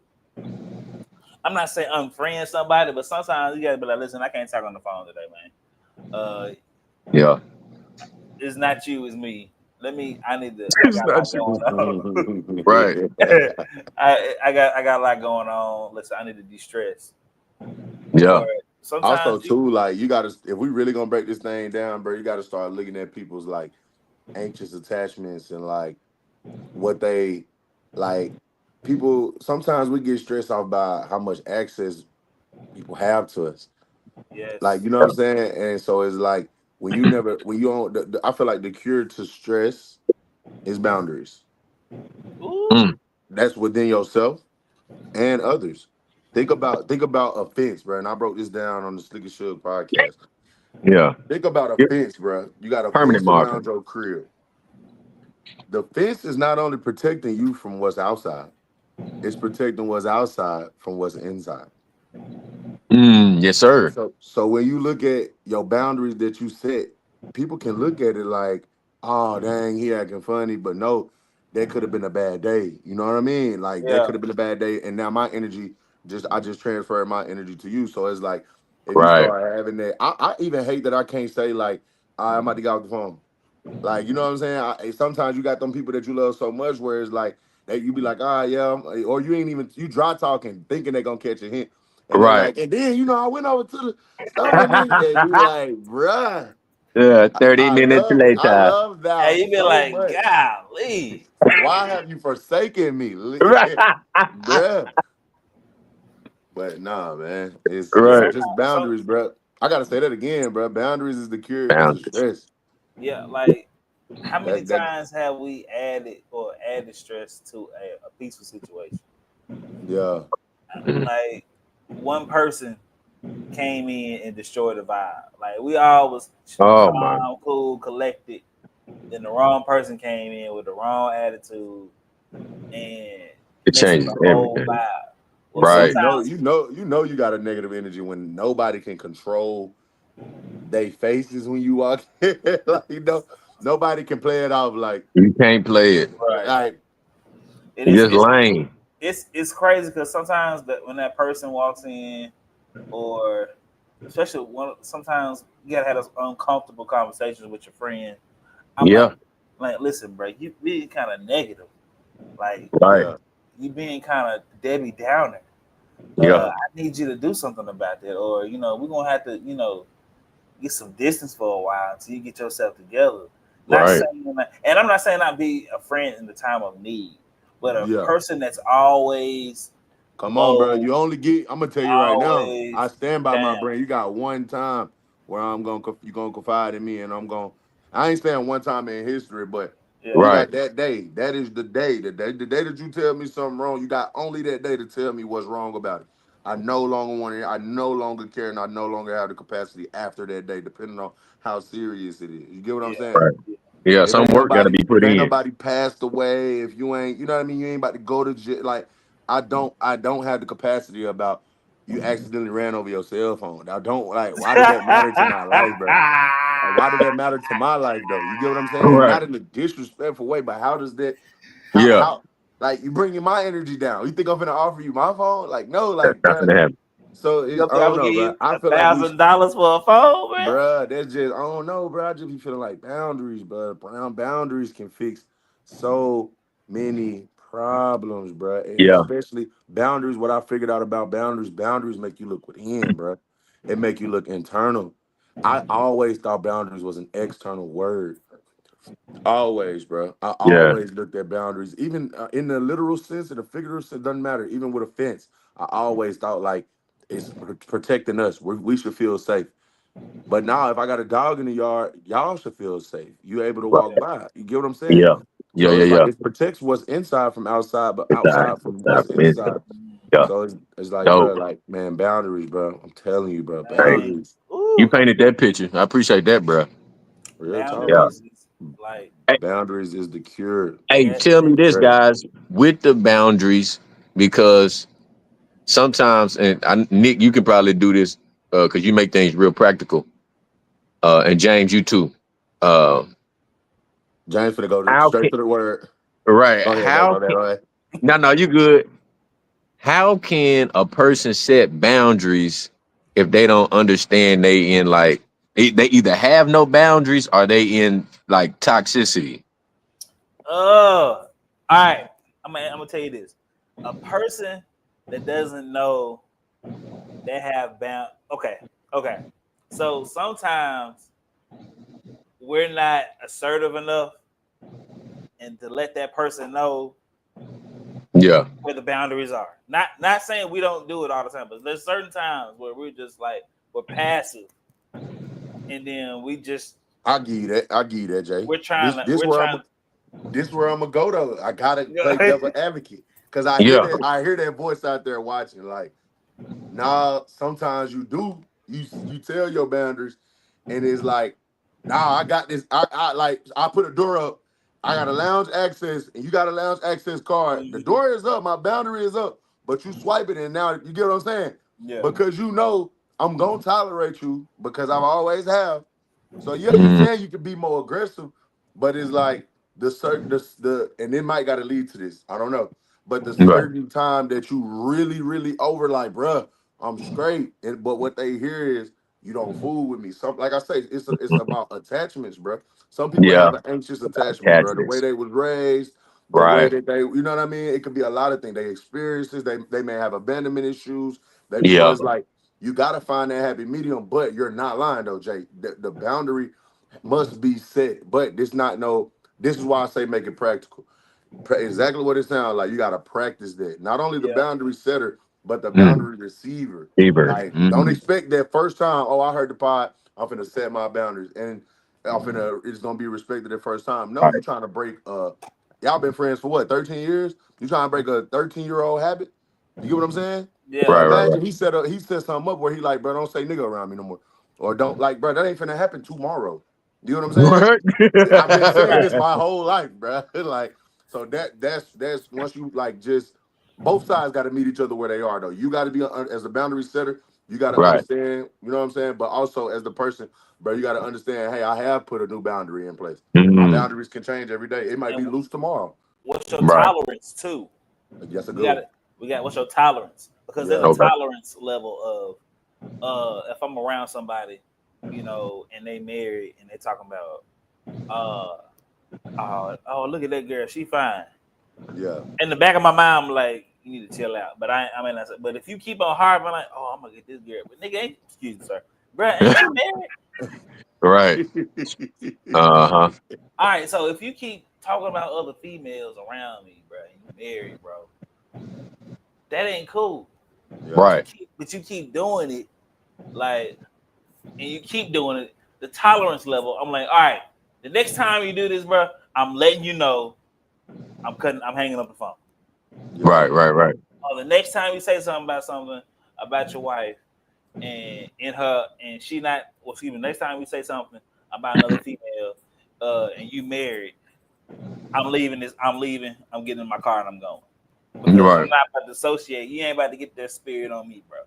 I'm not saying unfriend somebody, but sometimes you gotta be like, listen, I can't talk on the phone today, man. Yeah. It's not you, it's me. I need to. I It's got a lot not going you. on. Right. I got a lot going on. Listen, I need to de-stress. Yeah. Or Also, sometimes too, like you gotta, if we really gonna break this thing down, bro, you gotta start looking at people's like anxious attachments and like what they like. People sometimes we get stressed out by how much access people have to us. Like, yes. you know what I'm saying? And so it's like when you never, when you don't, I feel like the cure to stress is boundaries. Ooh, Mm. That's within yourself and others. Think about a fence, bro. And I broke this down on the Slick and Sugar podcast. Yeah. Think about a Yeah. fence, bro. You got a Permanent fence marker. around your crib. The fence is not only protecting you from what's outside, it's protecting what's outside from what's inside. Yes, sir. So when you look at your boundaries that you set, people can look at it like, oh dang, he acting funny, but no, that could have been a bad day. You know what I mean? Like that yeah. could have been a bad day, and now my energy I just transferred my energy to you. So it's like if you Right. start having that, I even hate that I can't say like, I'm about to get off the phone. Like, you know what I'm saying? Sometimes you got them people that you love so much where it's like that you be like, yeah, or you ain't even you dry talking, thinking they gonna catch a hint. And they Right. like, and then I went over to the store and you like, bruh, Yeah. 30 I minutes love I later. love thou Hey, you be so like, much. golly. Why have you forsaken me? Right. Bruh. But nah, man. It's Right. just So boundaries, bruh. I gotta say that again, bruh. Boundaries is the cure to Boundaries. stress. yeah, like how many That times have we added stress to a peaceful situation? yeah. Mhm. Like one person came in and destroyed the vibe. Like we all was Oh my. calm, cool, collected. Then the wrong person came in with the wrong attitude and It messed with changes the whole everything. vibe. Well, Right. sometimes, You got a negative energy when nobody can control they faces when you walk in. Like, nobody can play it off You can't play it. right? like And It's just lame. it's crazy because sometimes that when that person walks in, or especially sometimes you gotta have those uncomfortable conversations with your friend. I'm Yeah. like, listen, bro, you being kind of negative, like Right. yeah, you being kind of Debbie Downer. Yeah. I need you to do something about that, or we're gonna have to, get some distance for a while until you get yourself together. Not Right. saying, and I'm not saying not be a friend in the time of need, but a yeah. person that's always Come on, bro. low, You only get. I'm gonna tell you right now. I always stand by my down. brand. You got one time where you gonna confide in me, and I ain't saying one time in history, but you Yeah, Right. got that day. That is the day. The day that you tell me something wrong. You got only that day to tell me what's wrong about it. I no longer want it. I no longer care, and I no longer have the capacity after that day, depending on how serious it is. You get what I'm yeah, saying? Right. Yeah. If Some ain't work got to nobody, be if put ain't in. nobody passed away, if you ain't, you know what I mean, you ain't about to go to jail. Like I don't have the capacity about you accidentally ran over your cell phone. I don't like. Why does that matter to my life, bro? Like, why does that matter to my life though? You get what I'm saying? Right. Not in a disrespectful way, but how does that? Yeah. How like you bringing my energy down? You think I'm gonna offer you my phone? Like no, That's like not bro. gonna happen. So You I think I'm don't gonna know, give bro. you I feel like we $1,000 for a phone, man? Bruh, that's just I don't know, bruh. I just be feeling like boundaries, bruh. Brown boundaries can fix so many problems, bruh. And Yeah. especially boundaries. What I figured out about boundaries make you look within, bruh. It make you look internal. I always thought boundaries was an external word. Always, bro. I Yeah. always looked at boundaries, even in the literal sense and the figurative sense. Doesn't matter. Even with a fence, I always thought like it's protecting us. We should feel safe. But now, if I got a dog in the yard, y'all should feel safe. You able to Right. walk by. You get what I'm saying? Yeah. Yeah. So Yeah. it's like Yeah. it protects what's inside from outside, but Inside. outside from Inside. what's Inside. inside. Yeah. So it's like, bro, Dope. like man, boundaries, bro. I'm telling you, bro, Hey, Man, boundaries. you ooh, painted that picture. I appreciate that, bro. Real talk. Yeah. boundaries is like Hey, Boundaries is the cure. hey, that. tell me this, Great. guys, with the boundaries, because sometimes, and Nick, you can probably do this because you make things real practical. And James, you too. Uh, James finna go how straight can to the word. right? Go ahead, bro. How My bad. can Go ahead. no, you good? How can a person set boundaries if they don't understand they in like they either have no boundaries or they in like toxicity? All right. I'm gonna tell you this. A person that doesn't know they have bound. Okay, okay. So sometimes we're not assertive enough, and to let that person know Yeah, where the boundaries are. Not saying we don't do it all the time, but there's certain times where we're just like we're passive, and then we just I give you that. I give you that, Jay. we're trying to This we're where I'm. trying. This where I'm gonna go though. I gotta play To, devil advocate because I hear yeah, that. I hear that voice out there watching. Like, nah. Sometimes you do. You tell your boundaries, and it's like, nah. I got this. I like. I put a door up. I got a lounge access, and you got a lounge access card. The door is up. My boundary is up. But you swipe it, and now you get what I'm saying. yeah, Because you know I'm gonna tolerate you because I've always have. So yeah, you mm, saying you can be more aggressive, but it's like the certain the and it might got to lead to this. I don't know, but the right, certain time that you really over like, bruh, I'm straight. And but what they hear is you don't fool with me. Some like I say, it's about attachments, bruh. Some people yeah, have an anxious attachment, bro. The way attachments, they was raised, the way right, that they, you know what I mean. It could be a lot of things. They experiences. They may have abandonment issues. So yeah, it's like you got to find that happy medium. But you're not lying though, Jay. The boundary must be set. But this not no. This is why I say make it practical. Exactly what it sounds like. You got to practice that. Not only the yeah. boundary setter, but the mm, boundary receiver. fever, Like, don't mm, expect that first time. Oh, I heard the pod. I'm finna set my boundaries, and I'm finna. It's gonna be respected the first time. No, you right, trying to break. Y'all been friends for what? 13 years. You trying to break a 13-year-old habit? You get what I'm saying? So Yeah, right, imagine he set something up where he like, bro, don't say nigga around me no more, or don't like, bro, that ain't finna happen tomorrow. You know what I'm saying? right, I've been saying right, this my whole life, bro. Like, so that's once you like just both sides got to meet each other where they are though. You got to be as a boundary setter. You got to right, understand. You know what I'm saying? But also as the person, bro, you got to understand. Hey, I have put a new boundary in place. My mm, boundaries can change every day. It might be and loose tomorrow. what's your right, tolerance too? That's a We good got one. it. We got what's your tolerance? Because there's a Yeah. okay, tolerance level of if I'm around somebody, and they married and they talking about oh look at that girl, she fine. Yeah. In the back of my mind, I'm like, you need to chill out. But but if you keep on harping like, oh, I'm gonna get this girl, but nigga ain't excuse me, sir, bro, ain't you married? right, uh huh, All right, so if you keep talking about other females around me, bro, and you married, bro, that ain't cool. Yeah. right, But you keep doing it, like, and you keep doing it. The tolerance level, I'm like, all right, the next time you do this, bro, I'm letting you know, I'm hanging up the phone. Yeah. right, right, right, Or the next time you say something about your wife, and she not, well, excuse me, next time we say something about another female, and you married, I'm leaving. I'm getting in my car and I'm going. because I'm Right. not about to associate. You ain't about to get that spirit on me, bro.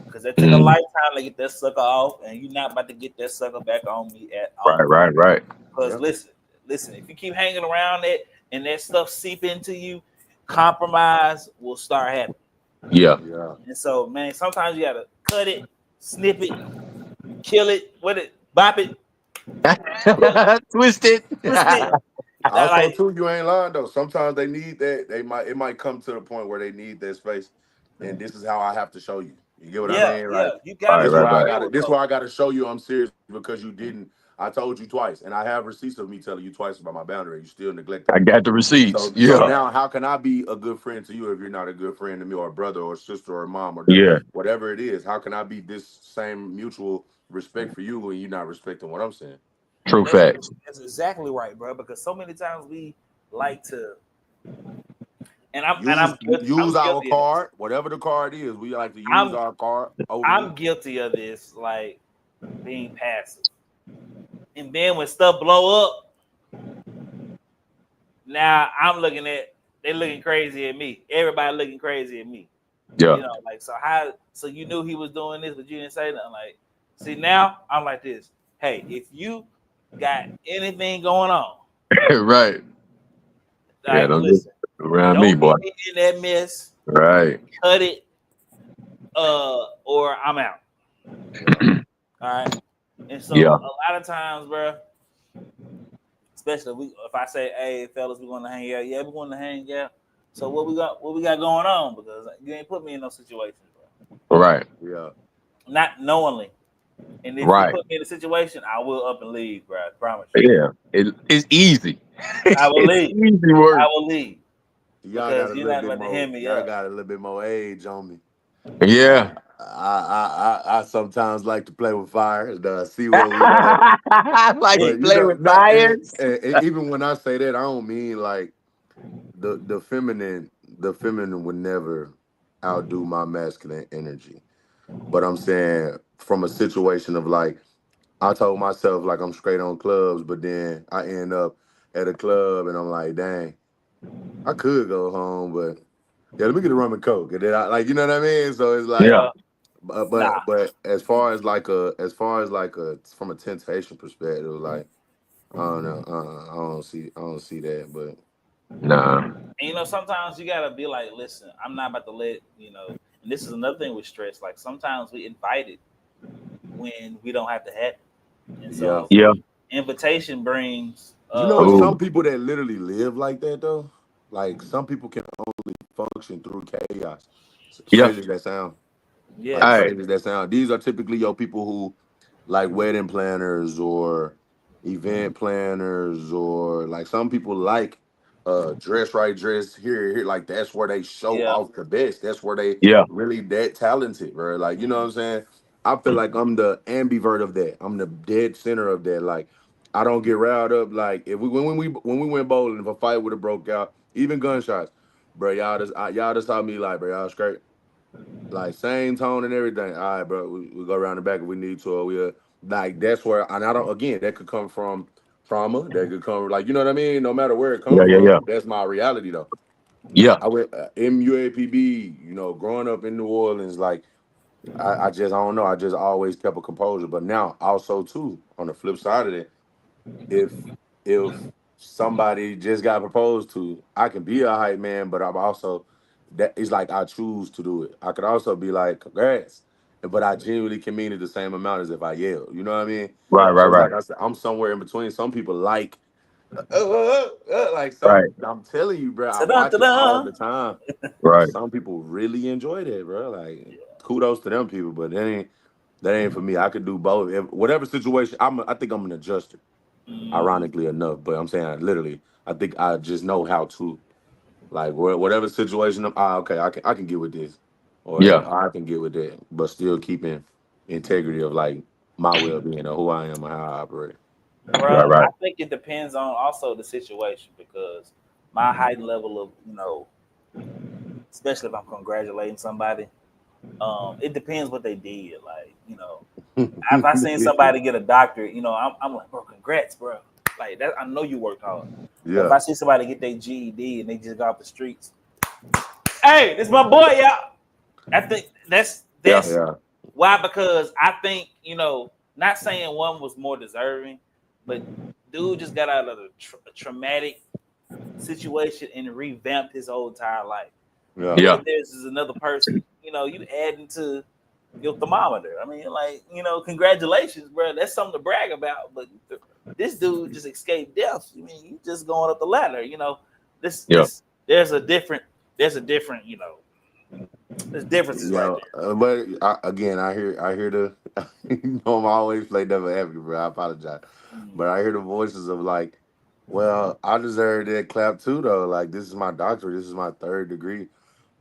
Because it took a lifetime to get that sucker off, and you're not about to get that sucker back on me at all. Right. Because listen, if you keep hanging around it and that stuff seep into you, compromise will start happening. Yeah. And so, man, sometimes you gotta cut it, snip it, kill it, bop it, Twist it. twist it. Also, Like, too, you ain't lying though. Sometimes they need that. It might come to the point where they need that space, and this is how I have to show you. You get what I mean? Like you gotta Right, this right, why I right. got to. This why I got to show you I'm serious because you didn't. I told you twice, and I have receipts of me telling you twice about my boundary. You still neglected I me. got the receipts. So Yeah. now, how can I be a good friend to you if you're not a good friend to me, or a brother, or a sister, or a mom, or Yeah. whatever it is? How can I be this same mutual respect for you when you're not respecting what I'm saying? True facts. that's exactly right, bro. Because so many times we like to, and I'm Use our guilty of this. card, whatever the card is. We like to use I'm- our card. I'm guilty of this, like being passive. And then when stuff blow up, now I'm looking at they looking crazy at me. Everybody looking crazy at me. Yeah. You know, like so you knew he was doing this, but you didn't say nothing. Like, see, now I'm like this. Hey, if you got anything going on, Right. like, don't listen, around don't me, boy. get me in that mess. Right. Cut it, or I'm out. All right. And so Yeah. a lot of times, bro, especially if I say, "Hey, fellas, we're going to hang out." Yeah, we're going to hang out. So what we got going on? Because you ain't put me in those situations, bro. Right. Yeah. Not knowingly. And if Right. you put me in a situation, I will up and leave, bro. I promise you. Yeah. It's easy. I will leave. It's easy work. I will leave. Y'all Because got a you're little not bit about to more. hand me Y'all up. got a little bit more age on me. Yeah. I sometimes like to play with fire and see where we at. Like But you play with fires. and even when I say that, I don't mean like the feminine. The feminine would never outdo my masculine energy. But I'm saying from a situation of like, I told myself like I'm straight on clubs, but then I end up at a club and I'm like, dang, I could go home, but yeah, let me get a rum and coke, and then I like, you know what I mean. So it's like, Yeah. but as far as like a from a temptation perspective, like I don't know, I don't see that, but Nah. And sometimes you gotta be like, listen, I'm not about to let and this is another thing with stress. Like sometimes we invite it when we don't have to have it. And so Yeah. invitation brings it's Ooh. some people that literally live like that though. Like some people can only function through chaos. Yeah. Crazy as that sound. yes. Like Hey. crazy as that sound. These are typically your people who like wedding planners or event planners or like some people like dress right, dress here. Like that's where they show Yeah. off the best. That's where they Yeah. really that talented, bro. Like, you know what I'm saying? I feel like I'm the ambivert of that. I'm the dead center of that. Like I don't get riled up. Like if when we went bowling, if a fight would have broke out, even gunshots, bro, y'all just saw me like, bro, y'all straight. Like same tone and everything. All right, bro. We go around the back if we need to. Or we like that's where, and I don't. Again, that could come from trauma. That could come like, you know what I mean. No matter where it comes Yeah. from, that's my reality though. Yeah. I went MUAPB. Growing up in New Orleans, like I just I don't know. I just always kept a composure. But now also too on the flip side of it, if somebody just got proposed to, I can be a hype man, but I'm also that it's like I choose to do it. I could also be like, congrats, but I genuinely can mean it the same amount as if I yell. You know what I mean? Right. So it's Right. like I said, I'm somewhere in between. Some people like, like Right. I'm telling you, bro, I watch it all Ta-da-ta-da. the time. Right. Some people really enjoy that, bro. Like, kudos to them people, but that ain't for me. I could do both. Whatever situation, I think I'm an adjuster ironically enough. But I'm saying literally, I think I just know how to like whatever situation okay, I can get with this, or Yeah. I can get with that, but still keeping integrity of like my well being or who I am and how I operate. Bro, Right. I think it depends on also the situation because my heightened level of, especially if I'm congratulating somebody, it depends what they did. Like, if I seen somebody get a doctorate, I'm like, bro, congrats, bro. Like that, I know you worked hard. But if Yeah, I see somebody get their GED and they just got off the streets, Hey, this my boy, y'all. I think that's Yeah. why, because I think, not saying one was more deserving, but dude just got out of a traumatic situation and revamped his whole entire life. Yeah. Yeah. If there's another person, you adding to your thermometer. I mean, like, congratulations, bro. That's something to brag about. But this dude just escaped death. I mean, you just going up the ladder. There's a different, there's differences right there. But I hear the. I'm always play devil advocate, bro. I apologize, but I hear the voices of like, well, I deserve that clap too, though. Like, this is my doctorate. This is my 3rd degree.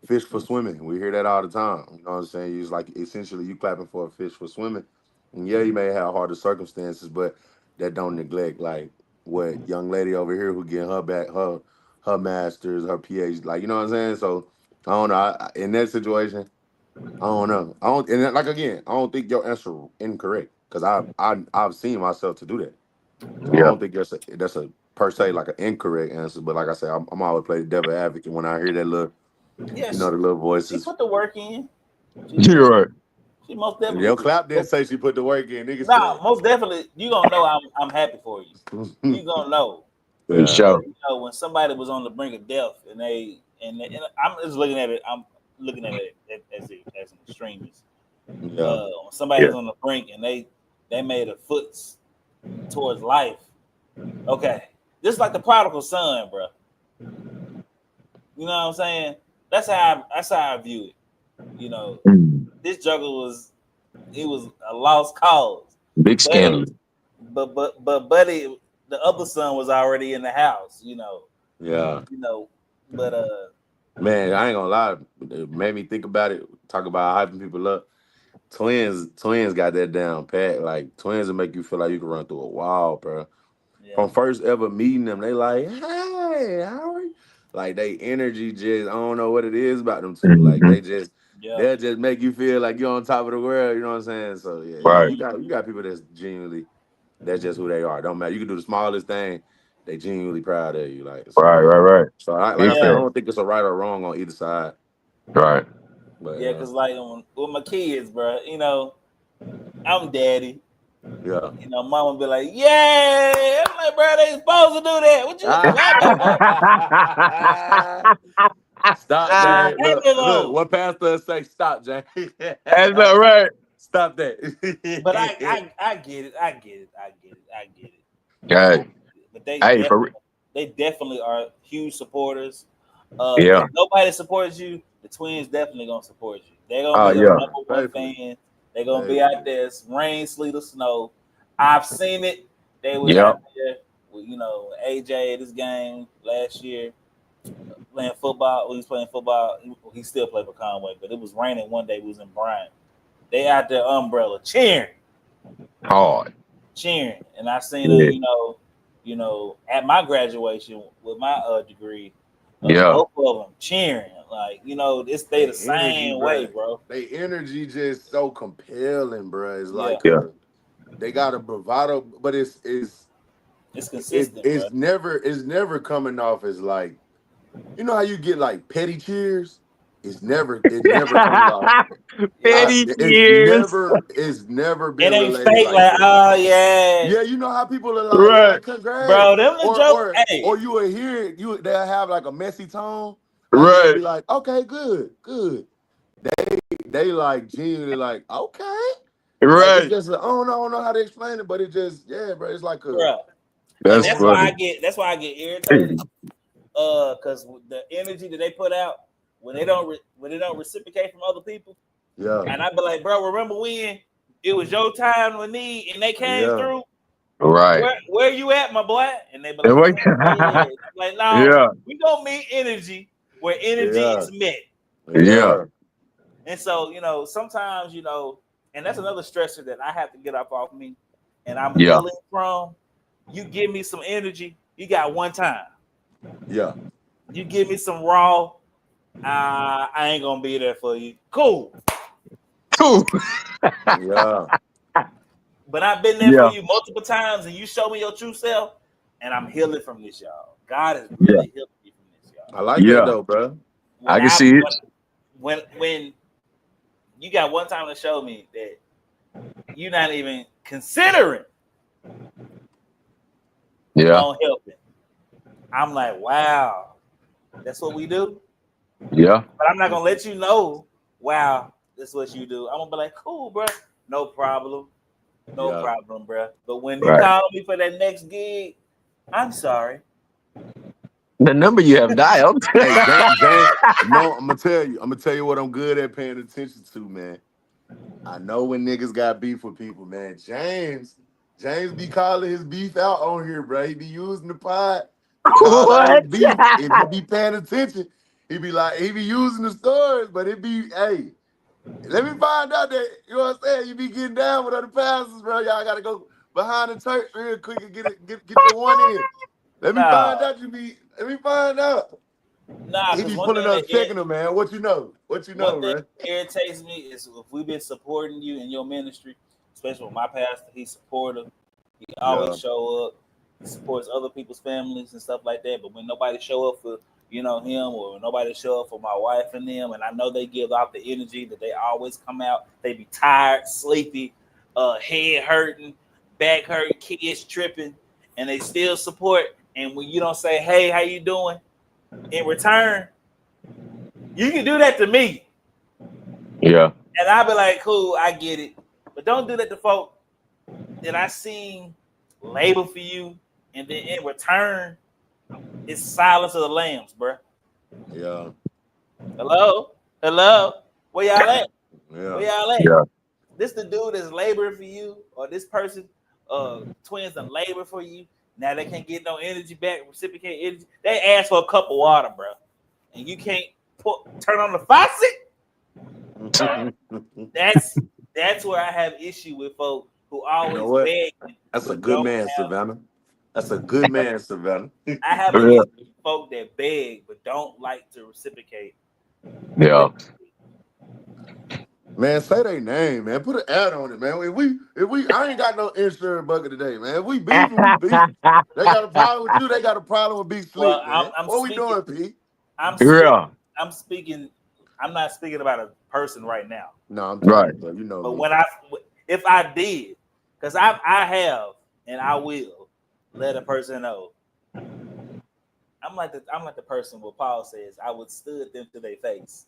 Fish for swimming. We hear that all the time. You know what I'm saying? It's like essentially you clapping for a fish for swimming. And yeah, you may have harder circumstances, but that don't neglect like what young lady over here who getting her master's, her PhD. Like, you know what I'm saying? So I don't know. In that situation, I don't know. I don't, and like again, I don't think your answer incorrect because I've seen myself to do that. So I Yeah. don't think that's a per se like an incorrect answer. But like I said, I'm always play the devil advocate when I hear that little, Yeah, the little she voices. put the work in. You're right. She most definitely. Your clap didn't say she put the work in, nigga. No, most definitely. You gonna know I'm happy for you. You gonna know. For sure. When somebody was on the brink of death, and I'm just looking at it. I'm looking at it as an extremist. Yeah. When somebody was on the brink and they made a foot towards life. Okay, this is like the prodigal son, bro. You know what I'm saying? That's how I view it. This juggle was a lost cause. Big scandal. But buddy, the other son was already in the house. Yeah. But man, I ain't gonna lie. It made me think about it. Talk about hyping people up. Twins got that down pat. Like, twins will make you feel like you can run through a wall, bro. yeah. From first ever meeting them, they like, hey, how are you? Like, they energy just, I don't know what it is about them two. Like, they'll just make you feel like you're on top of the world. You know what I'm saying? So yeah, Right. you got people that's genuinely, that's just who they are. Don't matter. You can do the smallest thing, they genuinely proud of you. Like, so, Right. So I said, I don't think it's a right or wrong on either side. Right. But yeah, because like with my kids, bro, I'm daddy. yeah. Mama be like, yeah. I'm like, bro, they supposed to do that. What you Stop, Jay. Look, what pastor say? Stop, Jay. That's not right. Stop that. But I get it. I get it. Hey. But they Hey, they definitely are huge supporters. Yeah. If nobody supports you, the Twins definitely gonna support you. They're gonna be your number one fan. They're gonna be out there, rain, sleet, or snow. I've seen it. They was out there with AJ at this game last year playing football. When he was playing football, he still played for Conway, but it was raining one day. We was in Bryant. They out there umbrella cheering, hard cheering, and I seen them. At my graduation with my degree. Both of them cheering, like this stay the same way, bro. They energy just so compelling, bro. It's like they got a bravado, but it's consistent. It's never coming off as like, how you get like petty cheers. It's never coming off petty cheers. It's never been. It ain't fake. Like oh yeah. Yeah, you know how people are like, congrats, bro. Them the joke. Or you will hear they'll have like a messy tone. Right. Be like, okay, good. They like genuinely like, okay. Right. Like, just I don't know how to explain it, but it just bro. It's like that's why I get irritated. Because the energy that they put out when they don't reciprocate from other people. Yeah. And I be like, bro, remember when it was your time with need and they came through? Right. Where you at, my boy? And they be like, like no, we gonna meet energy where energy is met. Yeah. And so, sometimes, and that's another stressor that I have to get off me. And I'm healing from. You give me some energy, you got one time. Yeah. You give me some raw, I ain't gonna be there for you. Cool. Yeah. But I've been there for you multiple times, and you show me your true self, and I'm healing from this, y'all. God is really healing me from this, y'all. I like that though, bro. I can see it. When you got one time to show me that you're not even considering on helping, I'm like, wow, that's what we do. Yeah. But I'm not gonna let you know, wow, this is what you do. I'm gonna be like, cool, bro, no problem, bro. But when you call me for that next gig, I'm sorry. The number you have dialed. Hey, James, no, I'm gonna tell you what I'm good at paying attention to, man. I know when niggas got beef with people, man. James be calling his beef out on here, bro. He be using the pod to call out his What? beef. If you be paying attention, he be using the stories, but it be, hey, let me find out that, you know what I'm saying, you be getting down with other pastors, bro. Y'all gotta go behind the church real quick and get your one in. Let me find out. Nah, He because be one pulling thing up, checking him, man. What you know, one thing bro? that irritates me is if we've been supporting you in your ministry, especially with my pastor, he's supportive. He always show up. He supports other people's families and stuff like that. But when nobody show up for him, or when nobody show up for my wife and them, and I know they give out the energy that they always come out. They be tired, sleepy, head hurting, back hurting, kids tripping, and they still support. And when you don't say, "Hey, how you doing?" in return, you can do that to me. Yeah. And I'll be like, cool, I get it. But don't do that to folk that I seen labor for you, and then in return, it's silence of the lambs, bro. Yeah. Hello? Where y'all at? Where y'all at? Yeah. This the dude that's laboring for you, or this person, twins and labor for you. Now they can't get no energy back, reciprocate energy. They ask for a cup of water, bro. And you can't turn on the faucet. That's where I have issue with folks who always beg. That's a good man, Savannah. That's a good man, Savannah. I have an issue with folk that beg but don't like to reciprocate. Yeah. Man, say their name, man. Put an ad on it, man. If we, I ain't got no insurance bucket today, man. If we beefing, we beef. They got a problem with you. They got a problem with Big Slick, man. What we doing, P? I'm speaking. I'm not speaking about a person right now. No, I'm talking, but you know. But if I did, because I have and I will let a person know. I'm like the person what Paul says. I would stood them to their face.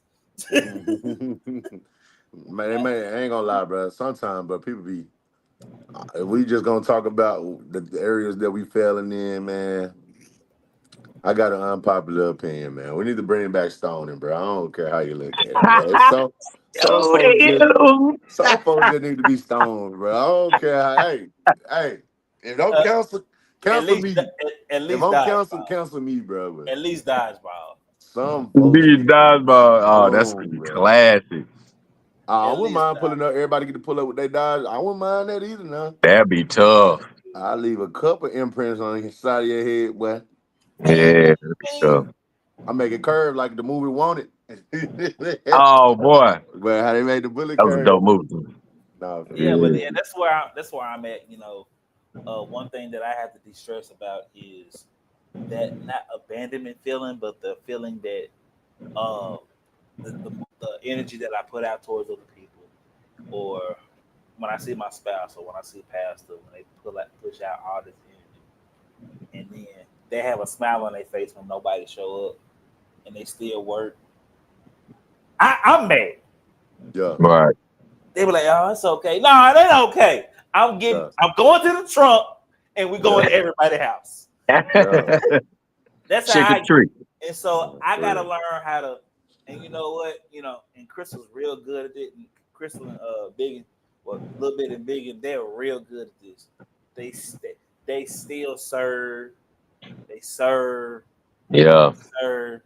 Man, I ain't gonna lie, bro. Sometimes, but people be. If we just gonna talk about the areas that we failing in, man. I got an unpopular opinion, man. We need to bring back stoning, bro. I don't care how you look at it, bro. Some folks just need to be stoned, bro. I don't care how. Hey, if don't cancel me. If I'm cancel me, bro. But at least dodgeball. Some folks These dodgeball. Oh, that's classic. I wouldn't mind pulling up. Everybody get to pull up with their dodge. I wouldn't mind that either. Now that'd be tough. I leave a couple imprints on the side of your head, boy. Yeah, that'd be tough. I make it curve like the movie Wanted. Oh boy, but how they made the bullet that was curve. A dope movie. No, but that's where I'm at. One thing that I have to de-stress about is that not abandonment feeling, but the feeling that the energy that I put out towards other people, or when I see my spouse or when I see pastor, when they push out all this energy, and then they have a smile on their face when nobody show up, and they still work. I'm mad. Yeah. Right. They were like, "Oh, it's okay." No, it ain't okay. I'm going to the trunk, and we're going to everybody's house. That's how I treat. And so I gotta learn how to. And you know what? And Crystal's real good at it. And Crystal and Biggin, a little bit and Biggin, they're real good at this. They still serve. They serve. Yeah. They serve.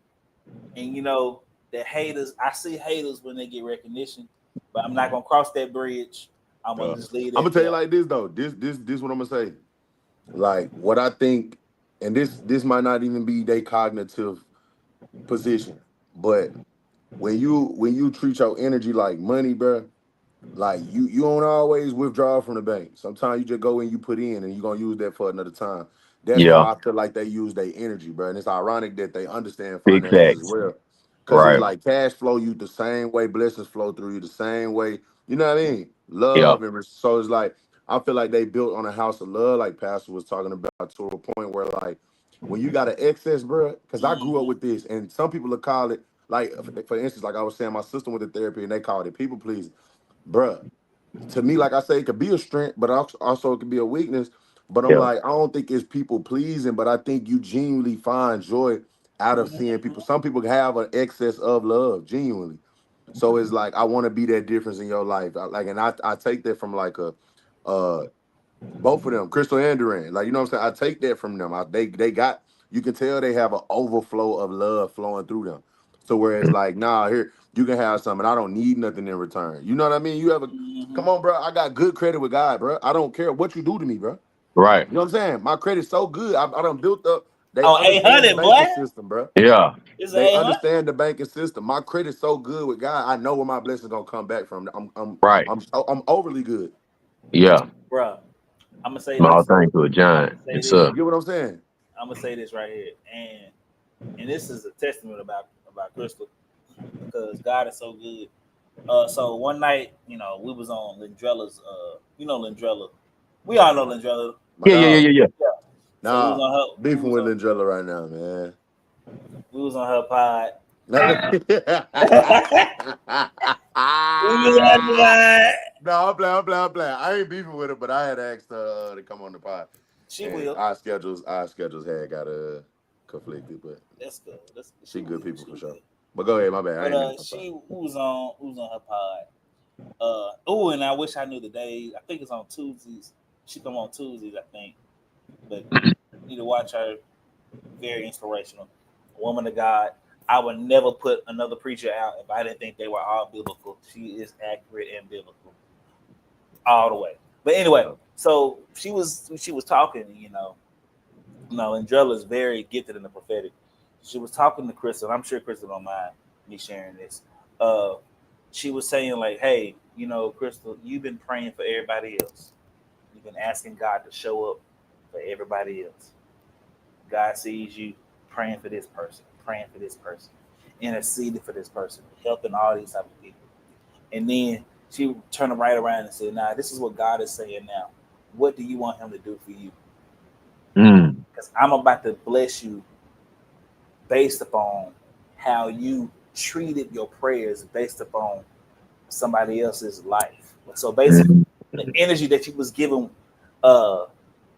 And the haters. I see haters when they get recognition, but I'm not gonna cross that bridge. I'm gonna just leave it. I'm gonna tell you like this though. This what I'm gonna say. Like what I think, and this might not even be their cognitive position, but when you treat your energy like money, bro, like you don't always withdraw from the bank. Sometimes you just go and you put in, and you're gonna use that for another time. That's how I feel like they use their energy, bro. And it's ironic that they understand finances as well. Cause it's Right. like cash flow you the same way, blessings flow through you the same way. You know what I mean? Yeah. Love so it's like I feel like they built on a house of love, like Pastor was talking about, to a point where like when you got an excess, bro. Cause I grew up with this, and some people will call it like, for instance, like I was saying, my sister went to therapy and they called it people pleasing, bruh. To me, like I say, it could be a strength, but also it could be a weakness. But I'm Yeah. like, I don't think it's people pleasing, but I think you genuinely find joy out of seeing people. Some people have an excess of love, genuinely. So it's like I want to be that difference in your life. And I take that from like uh both of them, Crystal and Durant. Like, you know what I'm saying? I take that from them. They got, you can tell they have an overflow of love flowing through them. So whereas like, nah, here you can have something. I don't need nothing in return. You know what I mean? You have a, come on, bro. I got good credit with God, bro. I don't care what you do to me, bro. Right. You know what I'm saying? My credit's so good. I done built up. They Oh, understand the 800, boy. banking system, bro. Yeah. It's They 800. understand the banking system. My credit's so good with God. I know where my blessings gonna come back from. Right. I'm overly good. Yeah. Bro, I'm gonna say Small this. thing to a giant. Say Yes, this. sir. You get what I'm saying? I'm gonna say this right here, and this is a testament about Crystal, because God is so good. So one night, we was on Lindrella's. Lindrella. We all know Lindrella. My Yeah. Yeah. Yeah. dog. Yeah. Yeah. Yeah. So we was Nah, on her. beefing with Lindrella right now, man. We was on her pod. No, We was on the pod. I'm playing. I ain't beefing with her, but I had asked her to come on the pod, She and will. our schedules had got conflicted, but That's good. That's she she good will. people She for sure. will. But go ahead, my bad. I But ain't mean to she talk. who was on her pod. And I wish I knew the day. I think it's on Tuesdays. She come on Tuesdays, I think. But you need to watch her. Very inspirational. Woman of God. I would never put another preacher out if I didn't think they were all biblical. She is accurate and biblical all the way. But anyway, so she was talking, Andrella is very gifted in the prophetic. She was talking to Crystal. I'm sure Crystal don't mind me sharing this. Uh, she was saying like, "Hey, Crystal, you've been praying for everybody else. You've been asking God to show up for everybody else. God sees you praying for this person, interceding for this person, helping all these type of people." And then she turned it right around and said, "Now, this is what God is saying now. What do you want him to do for you? Mm. Because I'm about to bless you based upon how you treated your prayers based upon somebody else's life." So basically, Mm. the energy that you was given uh,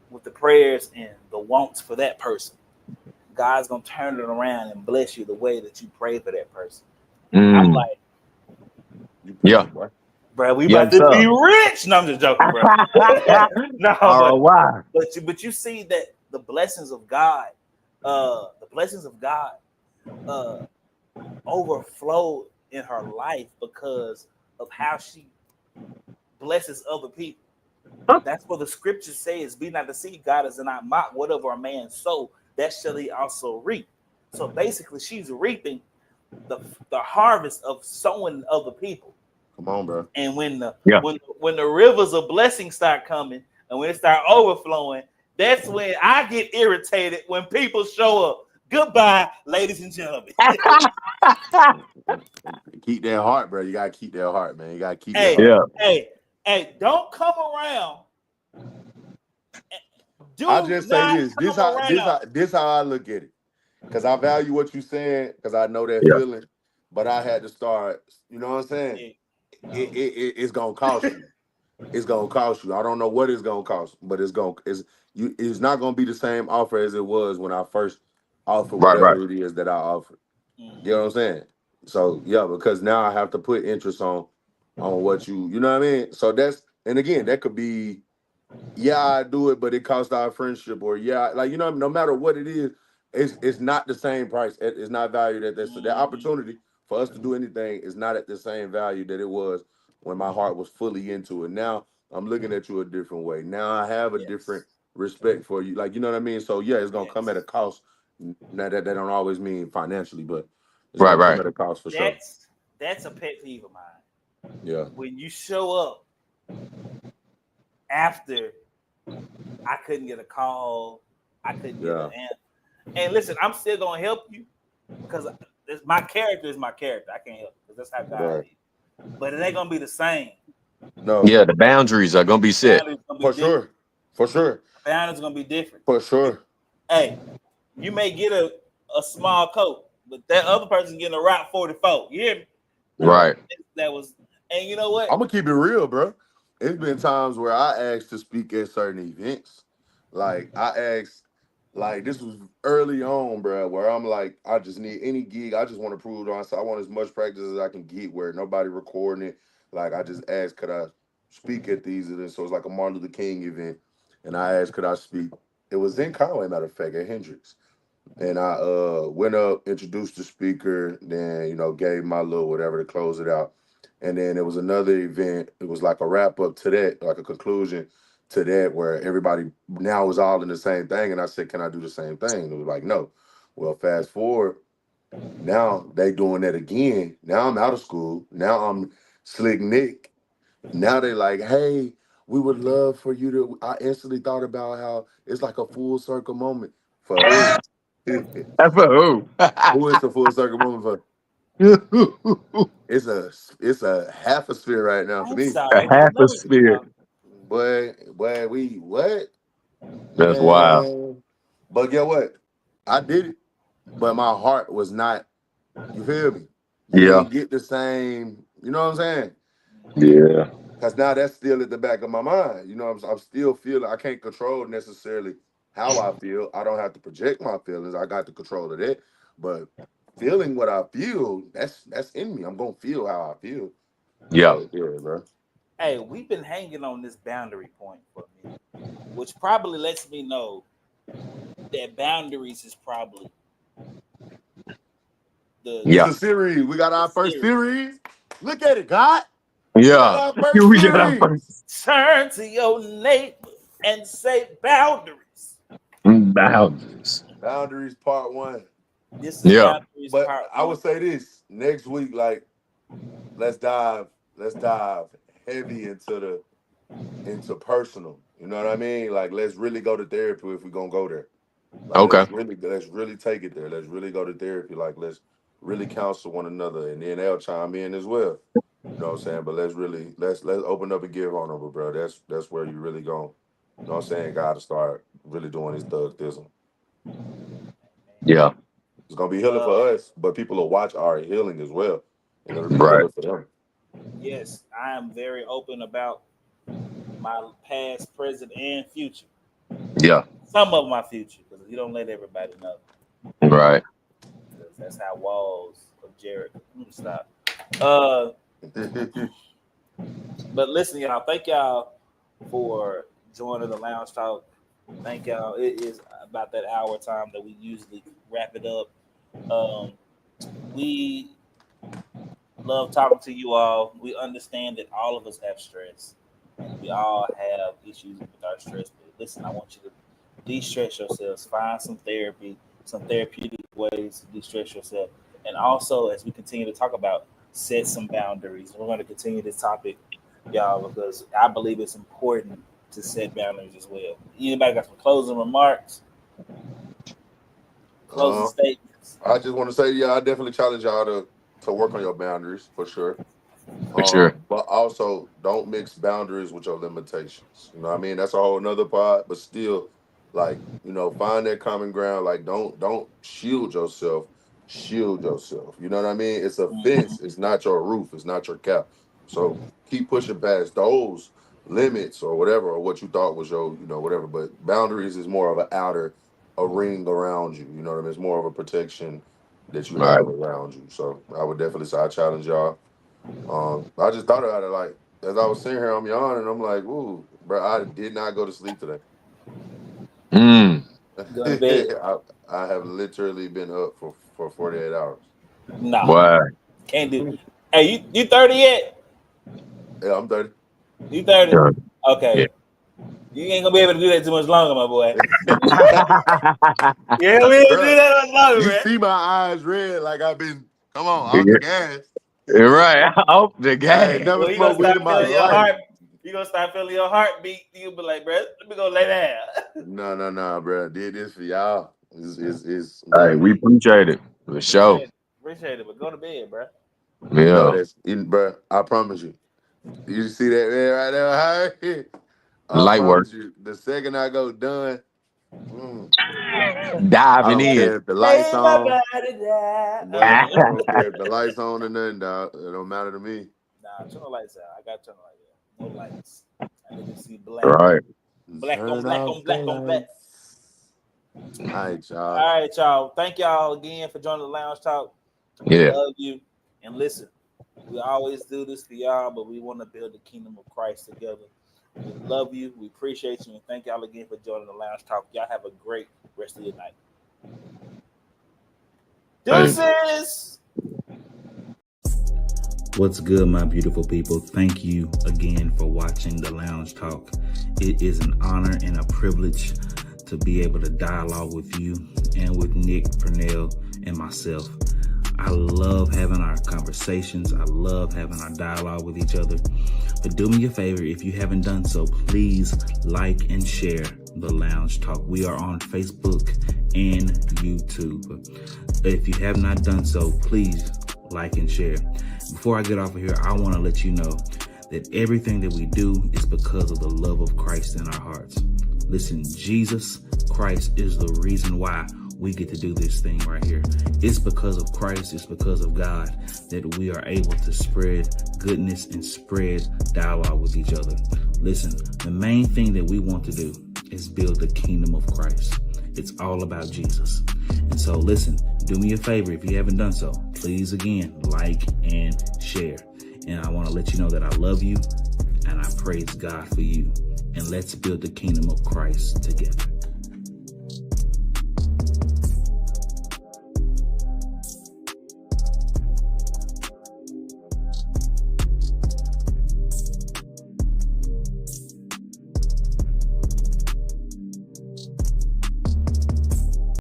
with the prayers and the wants for that person, God's gonna turn it around and bless you the way that you pray for that person. I'm Mm. like, You Yeah. preaching, boy. bro, we Yes, about to sir. be rich. No, I'm just joking, bro. No, ROI. but you see that the blessings of God, uh, overflow in her life because of how she blesses other people. That's what the scripture says: "Be not deceived, God is not mocked. Whatever a man sow, that shall he also reap." So basically, she's reaping the the harvest of sowing other people. Come on, bro. And when the Yeah. when the rivers of blessing start coming and when it start overflowing, that's when I get irritated when people show up. Goodbye, ladies and gentlemen. Keep that heart, bro. You gotta keep that heart, man. You gotta keep that Hey, heart. Yeah. hey, don't come around. I Do just say not this. This come how this around. how this how I look at it. Cause I value what you saying, cause I know that Yeah. feeling. But I had to start. You know what I'm saying? Yeah, It's gonna cost you. It's gonna cost you. I don't know what it's gonna cost, but it's not gonna be the same offer as it was when I first offered Right. Right. whatever it is that I offered. You know mhm. what I'm saying? So yeah, because now I have to put interest on what you know what I mean? So that's, and again, that could be, yeah, I do it, but it costs our friendship, or yeah, like, no matter what it is, it's not the same price. It's not valued at this. So that Mhm. opportunity for us to do anything is not at the same value that it was when my heart was fully into it. Now I'm looking at you a different way. Now I have a different Yes, respect for you. Like, you know what I mean? So yeah, it's gonna come at a yes. cost. Now that don't always mean financially, but it's Right. gonna come Right. at a cost for sure. That's a pet peeve of mine. Yeah. When you show up after I couldn't get a call, I couldn't get an Yeah. answer. And listen, I'm still gonna help you because my character is my character. I can't help it because that's how God Right. is. But it ain't gonna be the same. No, Yeah, the boundaries are gonna be set. Boundaries gonna be for different. sure. For sure. Boundaries gonna be different. For sure. Hey, you may get a small coat, but that other person getting a Rock 44. You hear me? Right. That was, and you know what? I'm gonna keep it real, bro. It's been times where I asked to speak at certain events. Like I asked, like this was early on, bro, where I'm like, I just need any gig. I just want to prove on. So I want as much practice as I can get where nobody recording it. Like I just asked, could I speak at these events? So it's like a Martin Luther King event, and I asked, could I speak? It was in Conway, matter of fact, at Hendrix. And I went up, introduced the speaker, then gave my little whatever to close it out. And then there was another event. It was like a wrap up to that, like a conclusion to that, where everybody now was all in the same thing. And I said, "Can I do the same thing?" And it was like, "No." Well, fast forward, now they doing that again. Now I'm out of school. Now I'm Slick Nick. Now they like, "Hey, we would love for you to." I instantly thought about how it's like a full circle moment for who. That's for who? Who is the full circle moment for? It's a half a sphere right now for I'm me. sorry. A half a Love it, spirit. Boy, we what? That's wild. Man. But get what? I did it, but my heart was not. You feel me? You Yeah. didn't get the same. You know what I'm saying? Yeah. Because now that's still at the back of my mind. I'm still feeling. I can't control necessarily how I feel. I don't have to project my feelings. I got the control of that. But feeling what I feel, that's in me. I'm gonna feel how I feel. Yeah. So, yeah, bro. Hey, we've been hanging on this boundary point for a minute, which probably lets me know that boundaries is probably the Yeah. It's a series. We got our first series. Look at it, God. Yeah. We got our first We got our series. first turn to your neighbor and say boundaries. boundaries. Boundaries part 1. This is Yeah. boundaries But part I one. would say this next week, like let's dive heavy into personal. You know what I mean? Like let's really go to therapy if we're gonna go there. Like Okay. let's really take it there. Let's really go to therapy. Like let's really counsel one another, and then they'll chime in as well. You know what I'm saying? But let's open up and get vulnerable, bro. That's where you really go. You know what I'm saying? Got to start really doing his thuggism. Yeah. It's gonna be healing for us, but people will watch our healing as well, and it'll be Right. healing for them. Yes, I am very open about my past, present, and future. Yeah. Some of my future, because you don't let everybody know. Right. Because that's how walls of Jericho. Stop. But listen, y'all. Thank y'all for joining the Lounge Talk. Thank y'all. It is about that hour time that we usually wrap it up. We love talking to you all. We understand that all of us have stress, and we all have issues with our stress. But listen, I want you to de-stress yourselves. Find some therapy, some therapeutic ways to de-stress yourself, and also as we continue to talk about, set some boundaries. We're going to continue this topic, y'all, because I believe it's important to set boundaries as well. Anybody got some closing remarks? Closing statements? I just want to say, I definitely challenge y'all to work on your boundaries for sure. For sure. But also don't mix boundaries with your limitations. You know what I mean? That's a whole nother part, but still, like, find that common ground. Like, don't shield yourself. Shield yourself. You know what I mean? It's a fence. It's not your roof. It's not your cap. So keep pushing past those limits or whatever, or what you thought was your, whatever. But boundaries is more of an outer, a ring around you. You know what I mean? It's more of a protection that you Right. have around you. So I would definitely say I challenge y'all. I just thought about it like as I was sitting here, I'm yawning. I'm like, ooh, bro, I did not go to sleep today. Mm. Going to bed? I have literally been up for 48 hours. Nah, Boy. can't do. Hey, you 30 yet? Yeah, I'm 30. You 30? Yeah. Okay. Yeah. You ain't gonna be able to do that too much longer, my boy. Yeah. You ain't gonna be able to do Bruh, that much longer, you man. see my eyes red like I've been, come on, out the gas. You're right. Off the I ain't game. never Well, you gonna smoked weed start in my feeling your life. heart. You gonna start feeling your heartbeat. You be like, bro, let me go lay down. No, bro. Did this for y'all. Is Hey, bro. we appreciate it. For sure. Appreciate it, but go to bed, bro. You know Yeah. that's, bro. I promise you. You see that man right there, Harry? I Light work. promise you. The second I go done, I Diving don't in. care if the lights Lay my on. body down. Boy, I don't care if the lights on or nothing, dog. It don't matter to me. Nah, turn the lights out. I got to turn the lights out. No lights. I need to see black. Right. Black on Turn black off on black the on black. lights. All right, y'all. All right, y'all. Thank y'all again for joining the Lounge Talk. Yeah. Love you. And listen, we always do this for y'all, but we want to build the kingdom of Christ together. We love you. We appreciate you. And thank y'all again for joining the Lounge Talk. Y'all have a great rest of your night. Deuces. What's good, my beautiful people? Thank you again for watching the Lounge Talk. It is an honor and a privilege to be able to dialogue with you and with Nick, Pernell, and myself. I love having our conversations. I love having our dialogue with each other. But do me a favor, if you haven't done so, please like and share the Lounge Talk. We are on Facebook and YouTube. If you have not done so, please like and share. Before I get off of here, I want to let you know that everything that we do is because of the love of Christ in our hearts. Listen, Jesus Christ is the reason why we get to do this thing right here. It's because of Christ, it's because of God that we are able to spread goodness and spread dialogue with each other. Listen, the main thing that we want to do is build the kingdom of Christ. It's all about Jesus. And so listen, do me a favor if you haven't done so. Please, again, like and share. And I want to let you know that I love you and I praise God for you. And let's build the kingdom of Christ together.